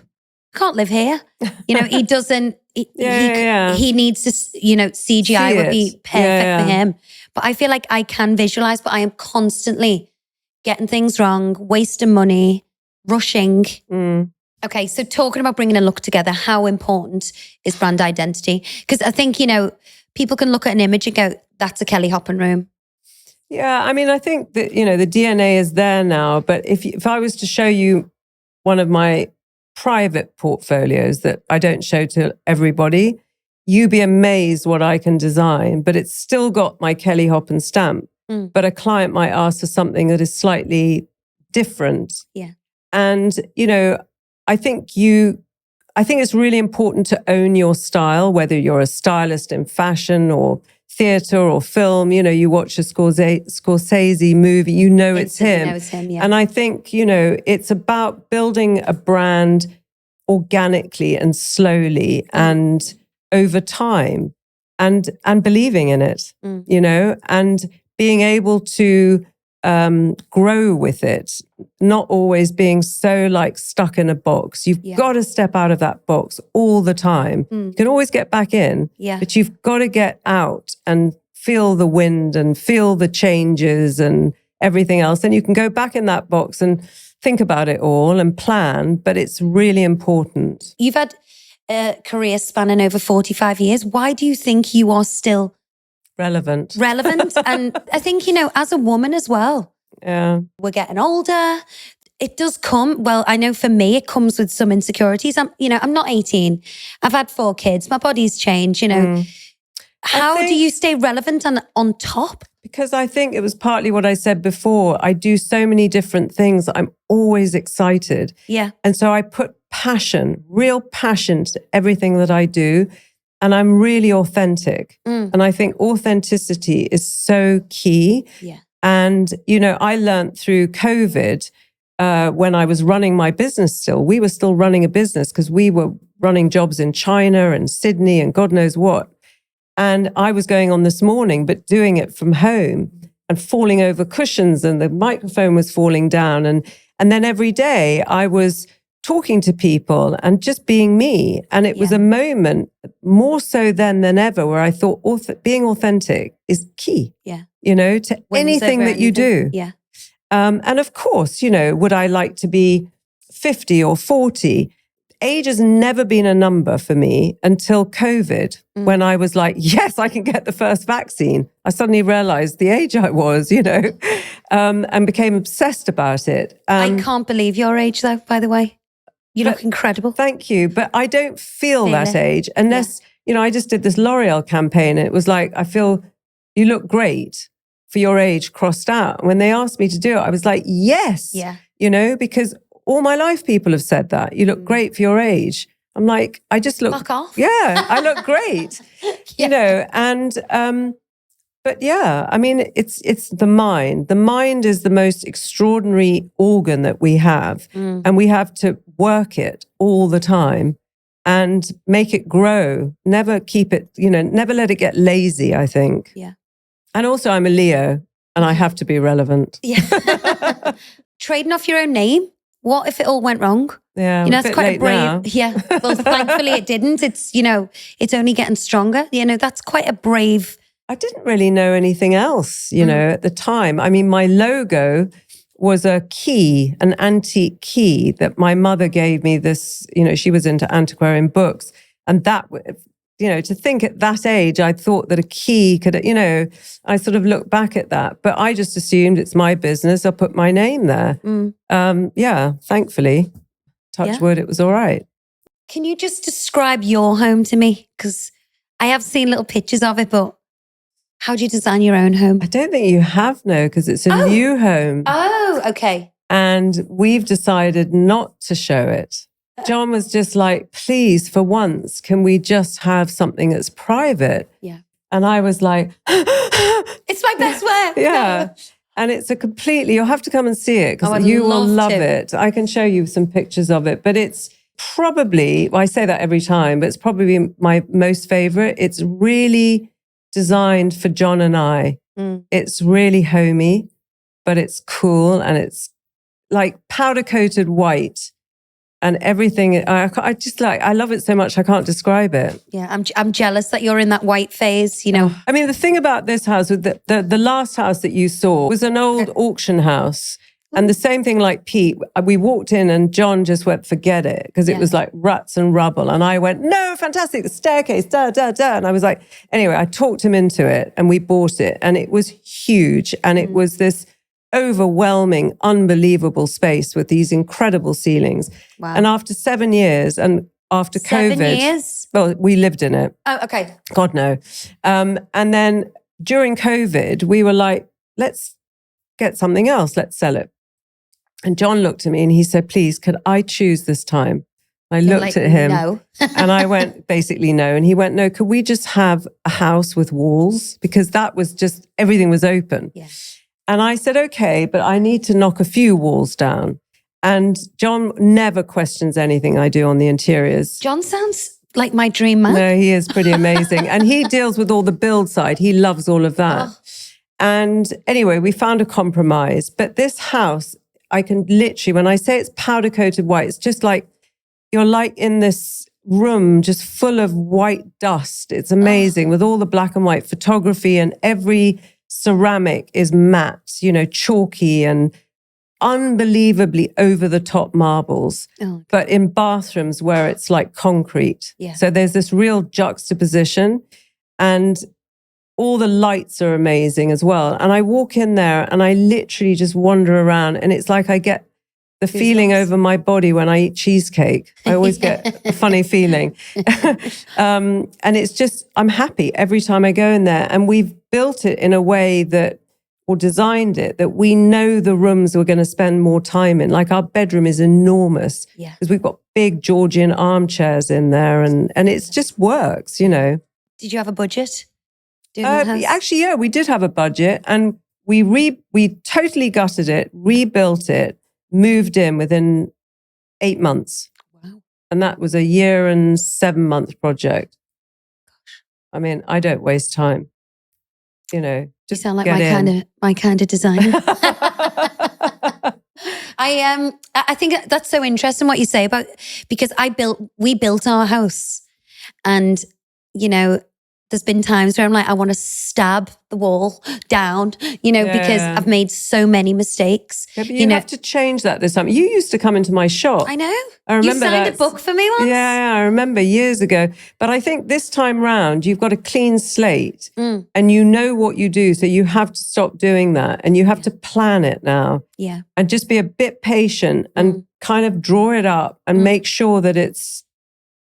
I can't live here. He doesn't, he needs to, CGI would be perfect for him. But I feel like I can visualize, but I am constantly getting things wrong, wasting money, rushing. Okay, so talking about bringing a look together, how important is brand identity? Because I think, people can look at an image and go, that's a Kelly Hoppen room. Yeah, I mean, I think that, the DNA is there now. But if I was to show you one of my private portfolios that I don't show to everybody, you'd be amazed what I can design. But it's still got my Kelly Hoppen stamp. But a client might ask for something that is slightly different. Yeah. And, I think it's really important to own your style, whether you're a stylist in fashion or theatre or film. You watch a Scorsese movie, it's him. And I think, it's about building a brand organically and slowly and over time and believing in it, and being able to grow with it, not always being so like stuck in a box. You've got to step out of that box all the time. You can always get back in, but you've got to get out and feel the wind and feel the changes and everything else. Then you can go back in that box and think about it all and plan, but it's really important. You've had a career spanning over 45 years. Why do you think you are still relevant? And I think, as a woman as well, we're getting older. It does come, well, I know for me, it comes with some insecurities. I'm not 18. I've had 4 kids. My body's changed, How do you stay relevant and on top? Because I think it was partly what I said before. I do so many different things. I'm always excited. Yeah. And so I put real passion to everything that I do. And I'm really authentic. And I think authenticity is so key. Yeah. And, I learned through COVID, when I was running my business still, we were still running a business because we were running jobs in China and Sydney and God knows what. And I was going on this morning, but doing it from home and falling over cushions and the microphone was falling down. And then every day I was talking to people and just being me. And it was a moment more so then than ever where I thought being authentic is key, to anything that you do. Yeah. And of course, would I like to be 50 or 40? age has never been a number for me until COVID, when I was like, yes, I can get the first vaccine. I suddenly realized the age I was, and became obsessed about it. I can't believe your age, though, by the way. You look incredible. Thank you. But I don't feel that it. age unless, I just did this L'Oreal campaign and it was like, I feel you look great for your age crossed out. And when they asked me to do it, I was like, yes, because all my life people have said that. You look great for your age. I'm like, I just look. Fuck off. Yeah, I look great, but yeah, I mean, it's the mind. The mind is the most extraordinary organ that we have. And we have to work it all the time and make it grow. Never keep it, never let it get lazy, I think. Yeah. And also I'm a Leo and I have to be relevant. Yeah. Trading off your own name. What if it all went wrong? Yeah. That's quite a brave. Now. Yeah. Well, thankfully it didn't. It's, it's only getting stronger. That's quite a brave. I didn't really know anything else, at the time. I mean, my logo was a key, an antique key that my mother gave me this, she was into antiquarian books. And that, to think at that age, I thought that a key could, I sort of look back at that. But I just assumed it's my business. I'll put my name there. Thankfully, touch wood, it was all right. Can you just describe your home to me? Because I have seen little pictures of it, but how do you design your own home? I don't think you have, no, because it's a new home. Oh, okay. And we've decided not to show it. John was just like, please, for once, can we just have something that's private? Yeah. And I was like, it's my best work. Yeah. And it's you'll have to come and see it because you will love it. I can show you some pictures of it, but it's probably, I say that every time, but it's probably my most favorite. It's really designed for John and I. It's really homey, but it's cool and it's like powder coated white and everything. I just I love it so much I can't describe it. Yeah, I'm jealous that you're in that white phase, I mean, the thing about this house, with the last house that you saw was an old auction house. And the same thing like Pete, we walked in and John just went, forget it, because it was like ruts and rubble. And I went, no, fantastic, the staircase, da, da, da. And I was like, anyway, I talked him into it and we bought it. And it was huge. And it was this overwhelming, unbelievable space with these incredible ceilings. Wow. And after 7 years and after COVID. 7 years? Well, we lived in it. Oh, okay. God, no. And then during COVID, we were like, let's get something else. Let's sell it. And John looked at me and he said, please, could I choose this time? I looked at him and I went, basically no. And he went, no, could we just have a house with walls? Because that was just, everything was open. Yeah. And I said, okay, but I need to knock a few walls down. And John never questions anything I do on the interiors. John sounds like my dream man. No, he is pretty amazing. And he deals with all the build side. He loves all of that. Oh. And anyway, we found a compromise. But this house, I can literally, when I say it's powder coated white, it's just like, you're like in this room just full of white dust. It's amazing with all the black and white photography and every ceramic is matte, chalky and unbelievably over the top marbles, but in bathrooms where it's like concrete. Yeah. So there's this real juxtaposition and all the lights are amazing as well. And I walk in there and I literally just wander around and it's like I get the feeling over my body when I eat cheesecake. I always get a funny feeling. And it's just, I'm happy every time I go in there. And we've built it in a way that, or designed it, that we know the rooms we're going to spend more time in. Like our bedroom is enormous because we've got big Georgian armchairs in there and it just works, Did you have a budget? Actually, yeah, we did have a budget and we totally gutted it, rebuilt it, moved in within 8 months. Wow. And that was a 1 year and 7 month project. Gosh. I mean, I don't waste time. Just you sound like my kind of designer. I think that's so interesting what you say about, because we built our house and, there's been times where I'm like, I want to stab the wall down, because I've made so many mistakes. Yeah, but you have to change that this time. You used to come into my shop. I know. I remember you signed a book for me once. Yeah, I remember years ago. But I think this time round, you've got a clean slate and you know what you do. So you have to stop doing that and you have to plan it now. Yeah. And just be a bit patient and kind of draw it up and make sure that it's,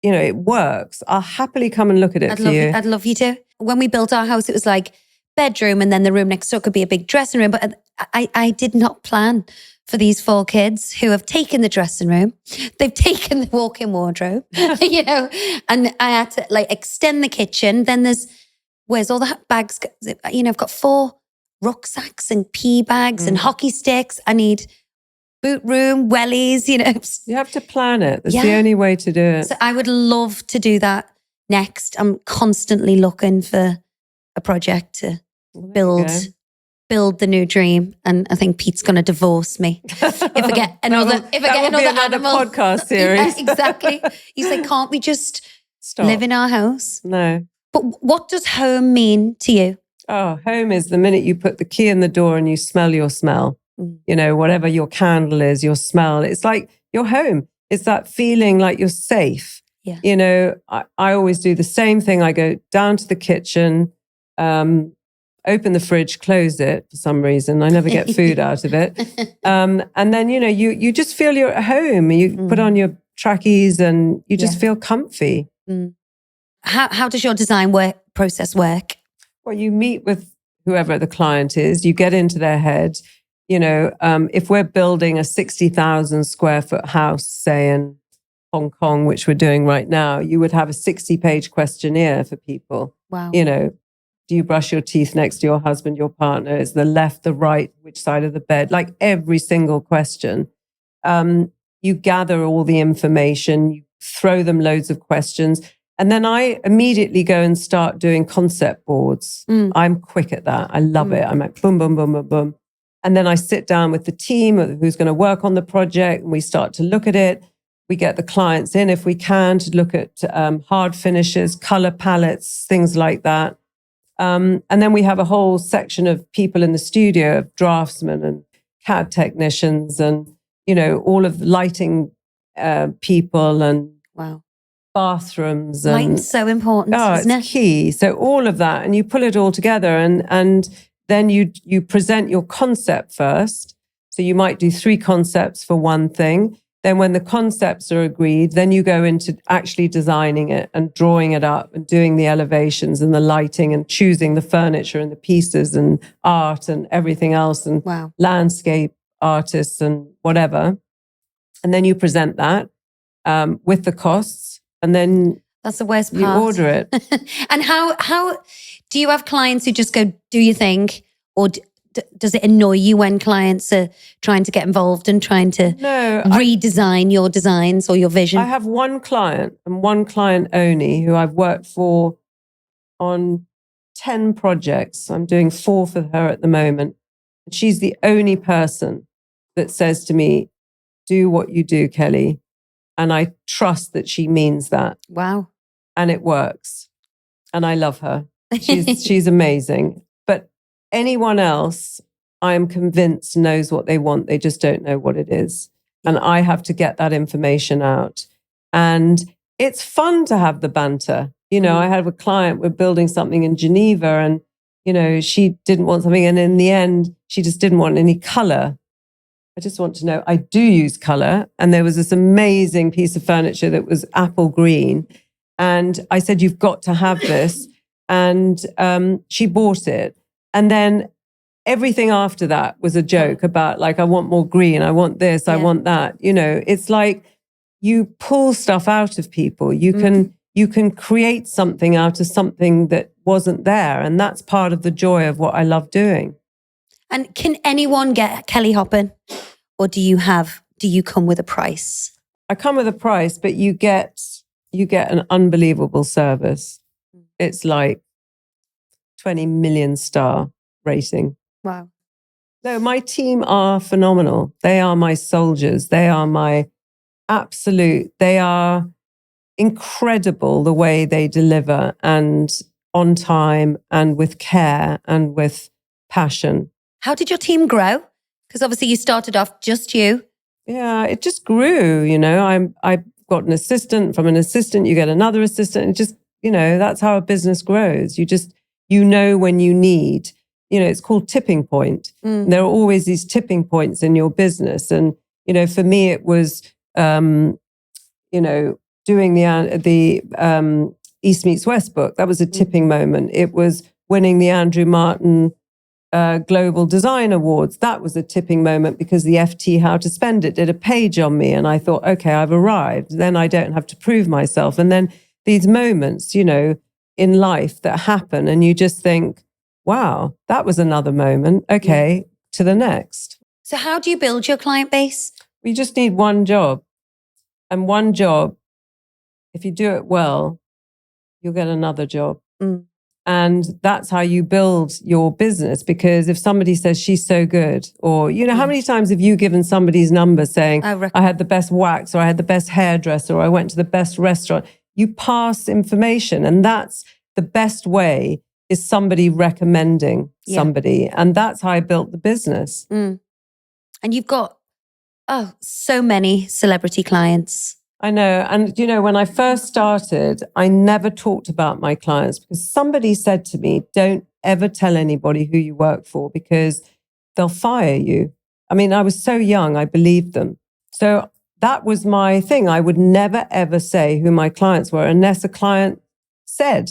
it works. I'll happily come and look at it for you. I'd love you to. When we built our house, it was like bedroom and then the room next door could be a big dressing room. But I did not plan for these 4 kids who have taken the dressing room. They've taken the walk-in wardrobe, and I had to like extend the kitchen. Then where's all the bags? I've got 4 rucksacks and pea bags and hockey sticks. I need boot room, wellies, You have to plan it. That's the only way to do it. So I would love to do that next. I'm constantly looking for a project to build the new dream. And I think Pete's going to divorce me if I get another animal podcast series. Yeah, exactly. He's like, can't we just live in our house? No. But what does home mean to you? Oh, home is the minute you put the key in the door and you smell your smell. Whatever your candle is, your smell, it's like your home. It's that feeling like you're safe. Yeah. I always do the same thing. I go down to the kitchen, open the fridge, close it for some reason. I never get food out of it. And then, you just feel you're at home. You put on your trackies and you just feel comfy. How does your design process work? Well, you meet with whoever the client is, you get into their head. If we're building a 60,000 square foot house, say in Hong Kong, which we're doing right now, you would have a 60-page questionnaire for people. Wow. Do you brush your teeth next to your husband, your partner? Is the left, the right, which side of the bed? Like every single question. You gather all the information, you throw them loads of questions. And then I immediately go and start doing concept boards. I'm quick at that. I love it. I'm like, boom, boom, boom, boom, boom. And then I sit down with the team who's going to work on the project and we start to look at it. We get the clients in if we can to look at hard finishes, color palettes, things like that. And then we have a whole section of people in the studio, of draftsmen and CAD technicians and, all of the lighting people and bathrooms. And, lighting's so important, isn't it? It's key. So all of that, and you pull it all together and then you present your concept first. So you might do 3 concepts for one thing. Then when the concepts are agreed, then you go into actually designing it and drawing it up and doing the elevations and the lighting and choosing the furniture and the pieces and art and everything else and landscape artists and whatever. And then you present that with the costs and then that's the worst part. You order it. And how do you have clients who just go, do you think, or does it annoy you when clients are trying to get involved and trying to redesign your designs or your vision? I have one client and one client only who I've worked for on 10 projects. I'm doing 4 for her at the moment. She's the only person that says to me, do what you do, Kelly. And I trust that she means that. Wow. And it works. And I love her. She's amazing. But anyone else, I am convinced, knows what they want. They just don't know what it is. And I have to get that information out. And it's fun to have the banter. I had a client, we're building something in Geneva and, she didn't want something. And in the end, she just didn't want any color. I just want to know, I do use color. And there was this amazing piece of furniture that was apple green. And I said, you've got to have this. And she bought it. And then everything after that was a joke about like, I want more green. I want this. I want that. It's like you pull stuff out of people. You can create something out of something that wasn't there. And that's part of the joy of what I love doing. And can anyone get Kelly Hoppen? Or do you come with a price? I come with a price, but you get an unbelievable service. It's like 20 million star rating. Wow. No, my team are phenomenal. They are my soldiers. They are my absolute, they are incredible the way they deliver. And on time and with care and with passion. How did your team grow? Because obviously you started off just you. Yeah, it just grew, I got an assistant. From an assistant, you get another assistant. It just, that's how a business grows. When you need, it's called tipping point. There are always these tipping points in your business. And, for me, it was, doing the East Meets West book. That was a tipping moment. It was winning the Andrew Martin Global Design Awards. That was a tipping moment because the FT How to Spend It did a page on me. And I thought, okay, I've arrived. Then I don't have to prove myself. And then these moments, in life that happen and you just think, wow, that was another moment. Okay, to the next. So how do you build your client base? We just need one job. And one job, if you do it well, you'll get another job. And that's how you build your business. Because if somebody says she's so good, or, how many times have you given somebody's number saying, I had the best wax, or I had the best hairdresser, or I went to the best restaurant? You pass information. And that's the best way, is somebody recommending somebody. And that's how I built the business. And you've got, so many celebrity clients. I know. And, when I first started, I never talked about my clients because somebody said to me, don't ever tell anybody who you work for because they'll fire you. I mean, I was so young, I believed them. So that was my thing. I would never, ever say who my clients were unless a client said.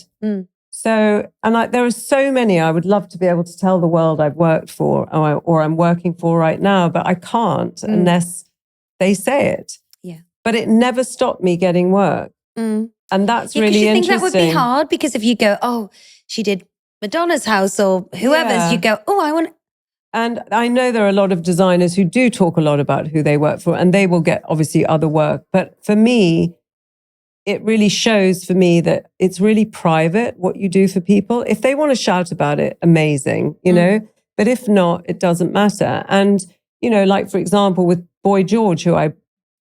So, and there are so many I would love to be able to tell the world I've worked for or I'm working for right now, but I can't unless they say it. But it never stopped me getting work. And that's really interesting. Think that would be hard? Because if you go, she did Madonna's house or whoever's, you go, I want... And I know there are a lot of designers who do talk a lot about who they work for and they will get obviously other work. But for me, it really shows for me that it's really private what you do for people. If they want to shout about it, amazing, But if not, it doesn't matter. And, like for example, with Boy George, who I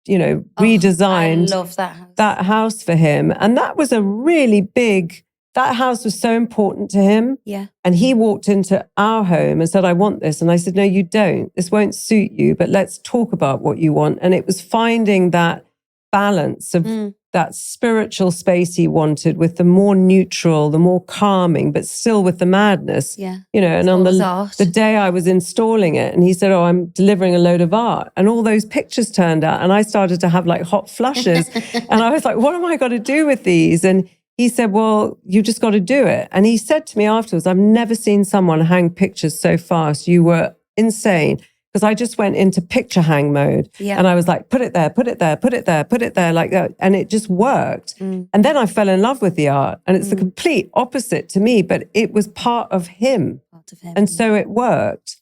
redesigned I love that house for him. And that was that house was so important to him. Yeah. And he walked into our home and said, I want this. And I said, no, you don't. This won't suit you, but let's talk about what you want. And it was finding that balance of that spiritual space he wanted with the more neutral, the more calming, but still with the madness. Yeah. And on the day I was installing it and he said, I'm delivering a load of art. And all those pictures turned out and I started to have like hot flushes. And I was like, what am I going to do with these? And he said, well, you just got to do it. And he said to me afterwards, I've never seen someone hang pictures so fast. You were insane. Because I just went into picture hang mode. Yeah. And I was like, put it there, put it there, put it there, put it there, like that. And it just worked. And then I fell in love with the art. And it's the complete opposite to me, but it was part of him. And so it worked.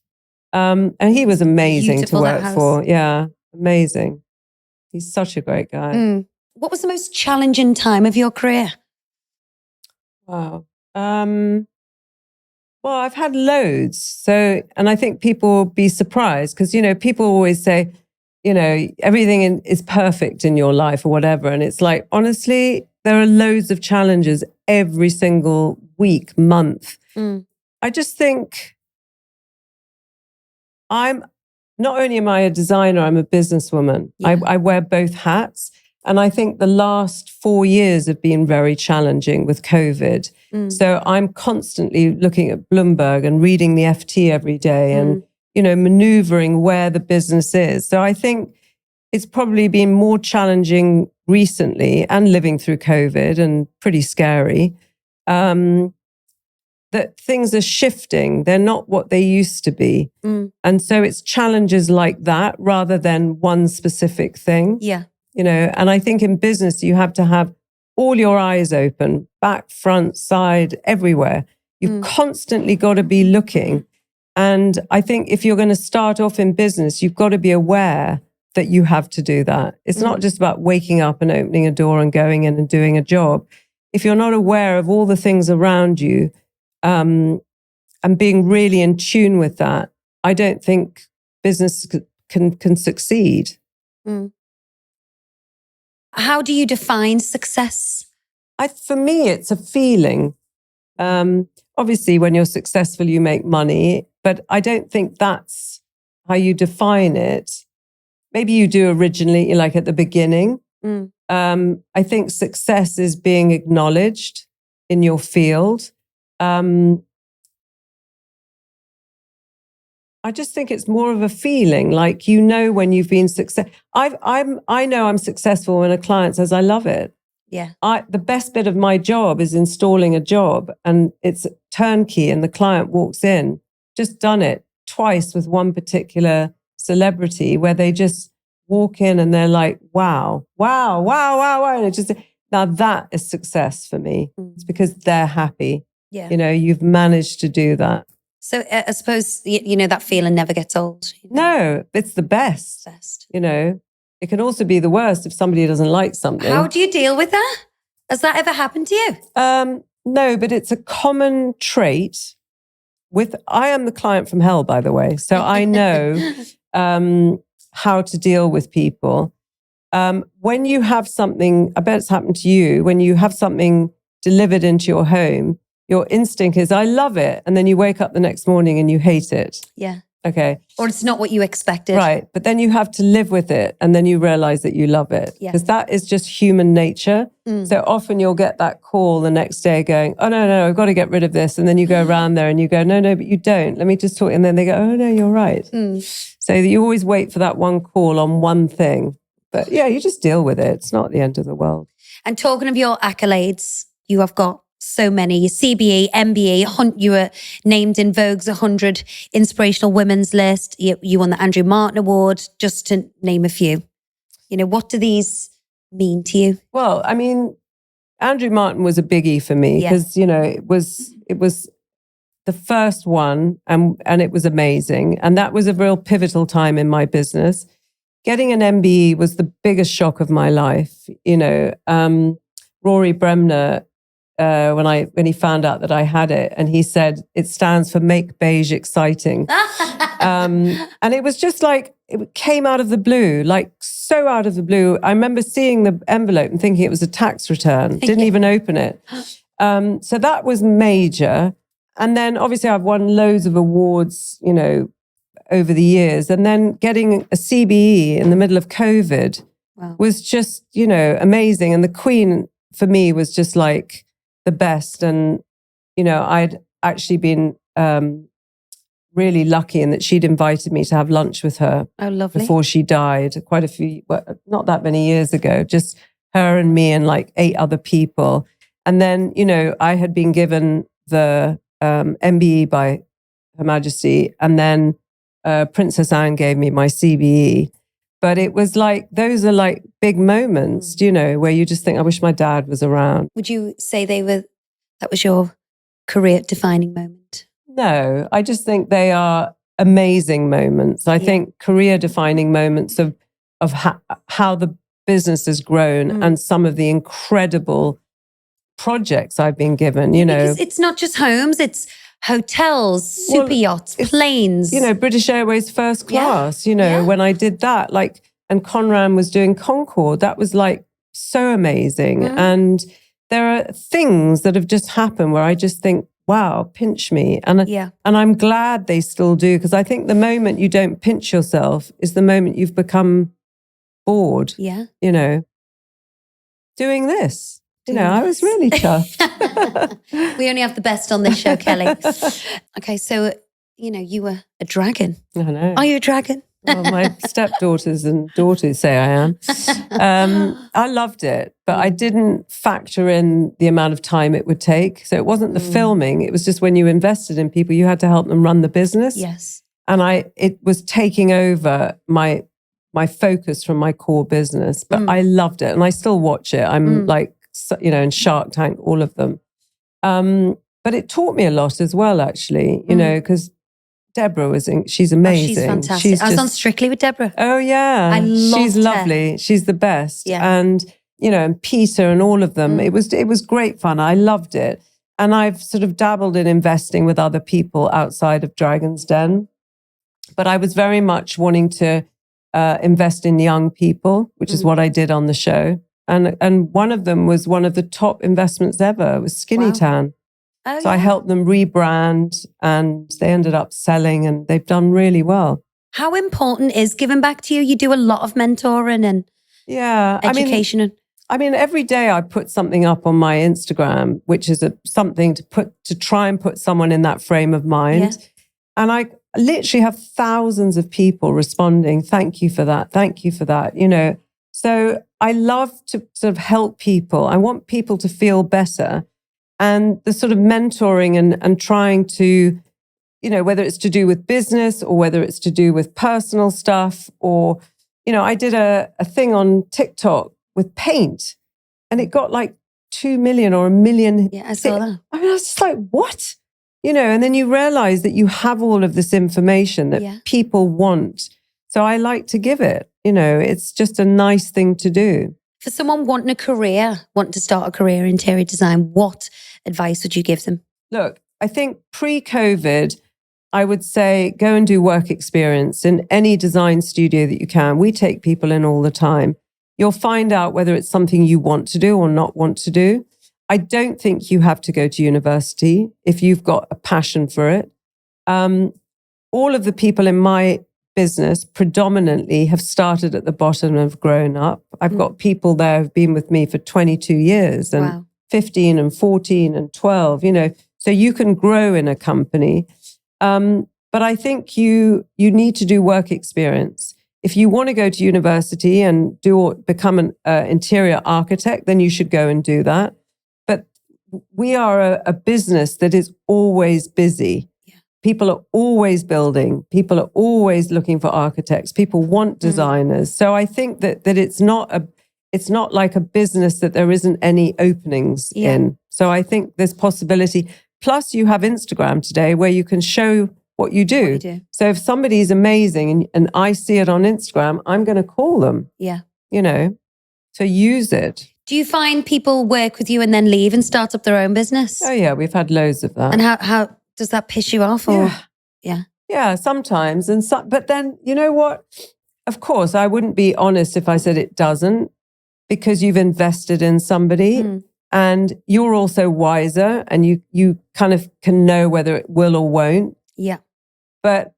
And he was amazing to work for. Yeah, amazing. He's such a great guy. What was the most challenging time of your career? Wow. Well, I've had loads. So, and I think people will be surprised because, people always say, everything is perfect in your life or whatever. And it's like, honestly, there are loads of challenges every single week, month. I just think not only am I a designer, I'm a businesswoman. Yeah. I wear both hats. And I think the last 4 years have been very challenging with COVID. So I'm constantly looking at Bloomberg and reading the FT every day and, maneuvering where the business is. So I think it's probably been more challenging recently and living through COVID and pretty scary, that things are shifting. They're not what they used to be. And so it's challenges like that rather than one specific thing. Yeah. And I think in business, you have to have all your eyes open, back, front, side, everywhere. You've constantly got to be looking. And I think if you're going to start off in business, you've got to be aware that you have to do that. It's not just about waking up and opening a door and going in and doing a job. If you're not aware of all the things around you and being really in tune with that, I don't think business can succeed. How do you define success? For me, it's a feeling. Obviously, when you're successful, you make money, but I don't think that's how you define it. Maybe you do originally, like at the beginning. I think success is being acknowledged in your field. I just think it's more of a feeling, like when you've been successful. I know I'm successful when a client says, I love it. Yeah. The best bit of my job is installing a job, and it's turnkey, and the client walks in. Just done it twice with one particular celebrity where they just walk in and they're like, wow, wow, wow, wow, wow. And it just, now that is success for me. It's because they're happy. Yeah. You've managed to do that. So I suppose, that feeling never gets old. No, it's the best. It can also be the worst if somebody doesn't like something. How do you deal with that? Has that ever happened to you? No, but it's a common trait I am the client from hell, by the way. So I know how to deal with people. When you have something, I bet it's happened to you, when you have something delivered into your home, your instinct is, I love it. And then you wake up the next morning and you hate it. Yeah. Okay. Or it's not what you expected. Right. But then you have to live with it. And then you realize that you love it. Because that is just human nature. So often you'll get that call the next day going, oh, no, I've got to get rid of this. And then you go around there and you go, no, but you don't. Let me just talk. And then they go, oh, no, you're right. So you always wait for that one call on one thing. But yeah, you just deal with it. It's not the end of the world. And talking of your accolades, you have got so many. Your CBE, MBE, you were named in Vogue's 100 Inspirational Women's list. You won the Andrew Martin Award, just to name a few. What do these mean to you? Well, I mean, Andrew Martin was a biggie for me because, it was the first one and it was amazing. And that was a real pivotal time in my business. Getting an MBE was the biggest shock of my life. Rory Bremner, when he found out that I had it, and he said, it stands for Make Beige Exciting. And it was just like, it came out of the blue, like so out of the blue. I remember seeing the envelope and thinking it was a tax return, didn't even open it. So that was major. And then obviously I've won loads of awards, over the years. And then getting a CBE in the middle of COVID was just, amazing. And the Queen for me was just like the best. And, I'd actually been really lucky in that she'd invited me to have lunch with her before she died, quite a few, not that many years ago, just her and me and like 8 other people. And then, I had been given the MBE by Her Majesty, and then Princess Anne gave me my CBE. But it was like, those are like big moments, where you just think, I wish my dad was around. Would you say that was your career defining moment? No, I just think they are amazing moments. I think career defining moments of how the business has grown and some of the incredible projects I've been given, Because it's not just homes, it's hotels, super yachts, planes. British Airways first class, when I did that, and Conran was doing Concorde, that was like so amazing. And there are things that have just happened where I just think, wow, pinch me. And I'm glad they still do, because I think the moment you don't pinch yourself is the moment you've become bored. Yeah. Doing this. I was really chuffed. We only have the best on this show, Kelly. Okay, so, you were a dragon. I know. Are you a dragon? Well, my stepdaughters and daughters say I am. I loved it, but I didn't factor in the amount of time it would take. So it wasn't the filming. It was just when you invested in people, you had to help them run the business. Yes. And it was taking over my focus from my core business. But I loved it, and I still watch it. I'm like, in Shark Tank, all of them. But it taught me a lot as well, actually, because Deborah she's amazing. She's fantastic. I was on Strictly with Deborah. Oh, yeah. I loved She's lovely. her. She's the best. Yeah. And, and Peter and all of them. It was great fun. I loved it. And I've sort of dabbled in investing with other people outside of Dragon's Den. But I was very much wanting to invest in young people, which is what I did on the show. And one of them was one of the top investments ever. It was Skinny Tan. Oh, So I yeah. helped them rebrand and they ended up selling and they've done really well. How important is giving back to you? You do a lot of mentoring and Yeah. education. I mean, every day I put something up on my Instagram, which is something to try and put someone in that frame of mind. Yeah. And I literally have thousands of people responding, thank you for that. Thank you for that. You know, so I love to sort of help people. I want people to feel better. And the sort of mentoring and trying to, you know, whether it's to do with business or whether it's to do with personal stuff or, you know, I did a thing on TikTok with paint and it got like 2 million or 1 million. Yeah, I saw that. I mean, I was just like, what? You know, and then you realize that you have all of this information that people want. So I like to give it, you know, it's just a nice thing to do. For someone wanting to start a career in interior design, what advice would you give them? Look, I think pre-COVID, I would say go and do work experience in any design studio that you can. We take people in all the time. You'll find out whether it's something you want to do or not want to do. I don't think you have to go to university if you've got a passion for it. All of the people in my business predominantly have started at the bottom and have grown up. I've got people there who've been with me for 22 years and 15 and 14 and 12, you know, so you can grow in a company. But I think you need to do work experience. If you want to go to university and become an interior architect, then you should go and do that. But we are a business that is always busy. People are always building. People are always looking for architects. People want designers. So I think that it's not like a business that there isn't any openings in. So I think there's possibility. Plus you have Instagram today where you can show what you do. So if somebody's amazing and I see it on Instagram, I'm going to call them. Yeah. You know, so use it. Do you find people work with you and then leave and start up their own business? Oh yeah, we've had loads of that. And how does that piss you off? Or Yeah, sometimes. But then, you know what? Of course, I wouldn't be honest if I said it doesn't, because you've invested in somebody and you're also wiser and you kind of can know whether it will or won't. Yeah. But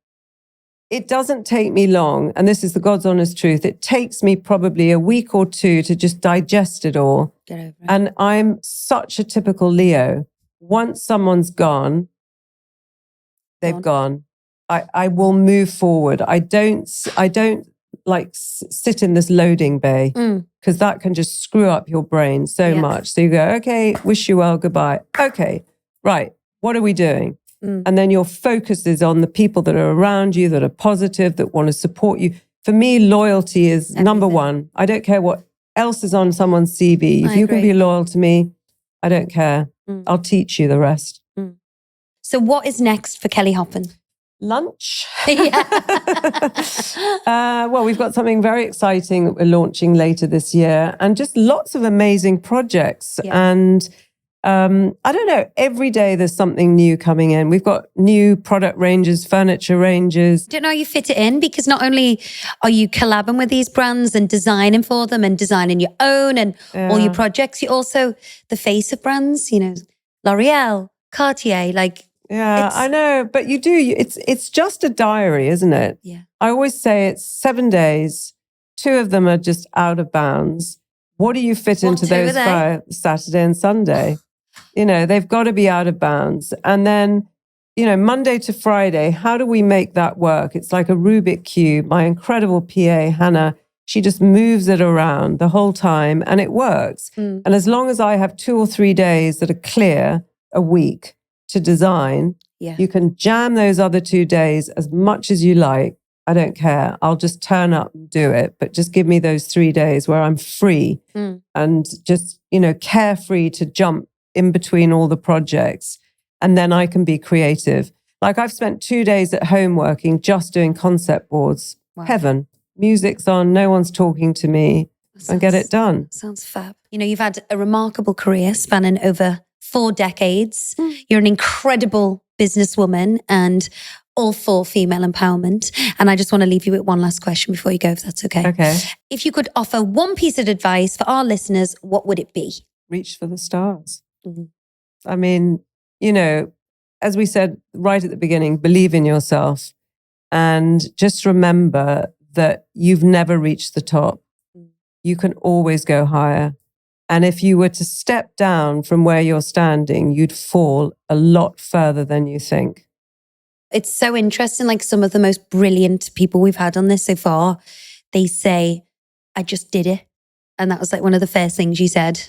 it doesn't take me long. And this is the God's honest truth. It takes me probably a week or two to just digest it all. Get over it. And I'm such a typical Leo. Once someone's gone, they've gone. I will move forward. I don't like sit in this loading bay because that can just screw up your brain so much. So you go, okay, wish you well, goodbye. Okay, right. What are we doing? And then your focus is on the people that are around you, that are positive, that want to support you. For me, loyalty is number one. I don't care what else is on someone's CV. If you can be loyal to me, I don't care. I'll teach you the rest. So what is next for Kelly Hoppen? Lunch. Well, we've got something very exciting that we're launching later this year and just lots of amazing projects. And I don't know, every day there's something new coming in. We've got new product ranges, furniture ranges. Don't know how you fit it in, because not only are you collabing with these brands and designing for them and designing your own and all your projects, you're also the face of brands, you know, L'Oreal, Cartier, like. Yeah, I know, but you do. It's just a diary, isn't it? Yeah. I always say it's 7 days. 2 of them are just out of bounds. What do you fit into those Saturday and Sunday? You know, they've got to be out of bounds. And then, you know, Monday to Friday, how do we make that work? It's like a Rubik cube. My incredible PA, Hannah, she just moves it around the whole time and it works. And as long as I have 2 or 3 days that are clear a week to design, you can jam those other 2 days as much as you like. I don't care. I'll just turn up and do it. But just give me those 3 days where I'm free and just, you know, carefree to jump in between all the projects. And then I can be creative. Like I've spent 2 days at home working, just doing concept boards. Wow. Heaven. Music's on, no one's talking to me, and get it done. Sounds fab. You know, you've had a remarkable career spanning over 4 decades. You're an incredible businesswoman and all for female empowerment. And I just want to leave you with one last question before you go, if that's okay. Okay. If you could offer one piece of advice for our listeners, what would it be? Reach for the stars. I mean, you know, as we said right at the beginning, believe in yourself and just remember that you've never reached the top. You can always go higher. And if you were to step down from where you're standing, you'd fall a lot further than you think. It's so interesting. Like some of the most brilliant people we've had on this so far, they say, I just did it. And that was like one of the first things you said.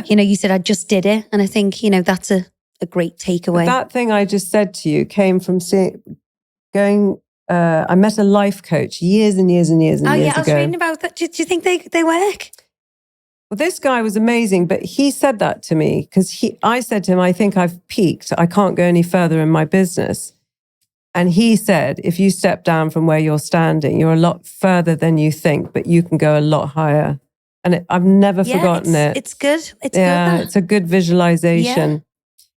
You said, I just did it. And I think, that's a great takeaway. But that thing I just said to you came from I met a life coach years and years and years and years ago. I was reading about that. Do you think they work? Well, this guy was amazing, but he said that to me because I said to him, I think I've peaked. I can't go any further in my business. And he said, if you step down from where you're standing, you're a lot further than you think, but you can go a lot higher. And I've never forgotten it. It's good. It's good. Good. It's a good visualization.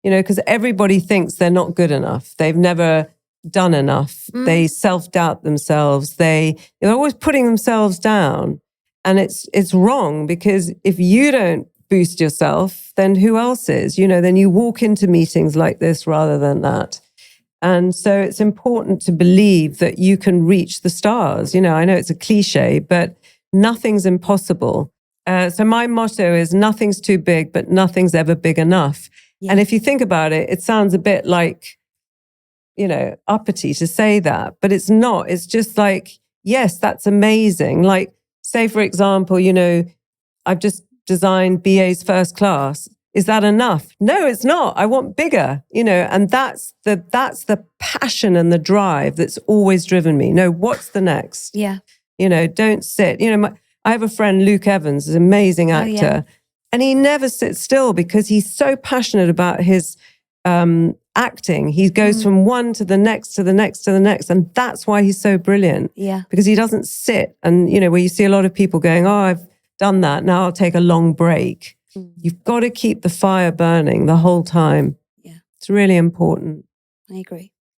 Yeah. Because everybody thinks they're not good enough. They've never done enough. They self-doubt themselves. They're always putting themselves down. And it's wrong because if you don't boost yourself, then who else is? Then you walk into meetings like this rather than that. And so it's important to believe that you can reach the stars. I know it's a cliche, but nothing's impossible. So my motto is nothing's too big, but nothing's ever big enough. Yeah. And if you think about it, it sounds a bit like, uppity to say that, but it's not. It's just like, yes, that's amazing. Like, say, for example, I've just designed BA's first class. Is that enough? No, it's not. I want bigger, and that's the passion and the drive that's always driven me. No, what's the next? Yeah. Don't sit. I have a friend, Luke Evans, an amazing actor, and he never sits still because he's so passionate about his acting. He goes from one to the next, to the next, to the next. And that's why he's so brilliant. Yeah. Because he doesn't sit. And, where you see a lot of people going, oh, I've done that. Now I'll take a long break. You've got to keep the fire burning the whole time. Yeah. It's really important. I agree.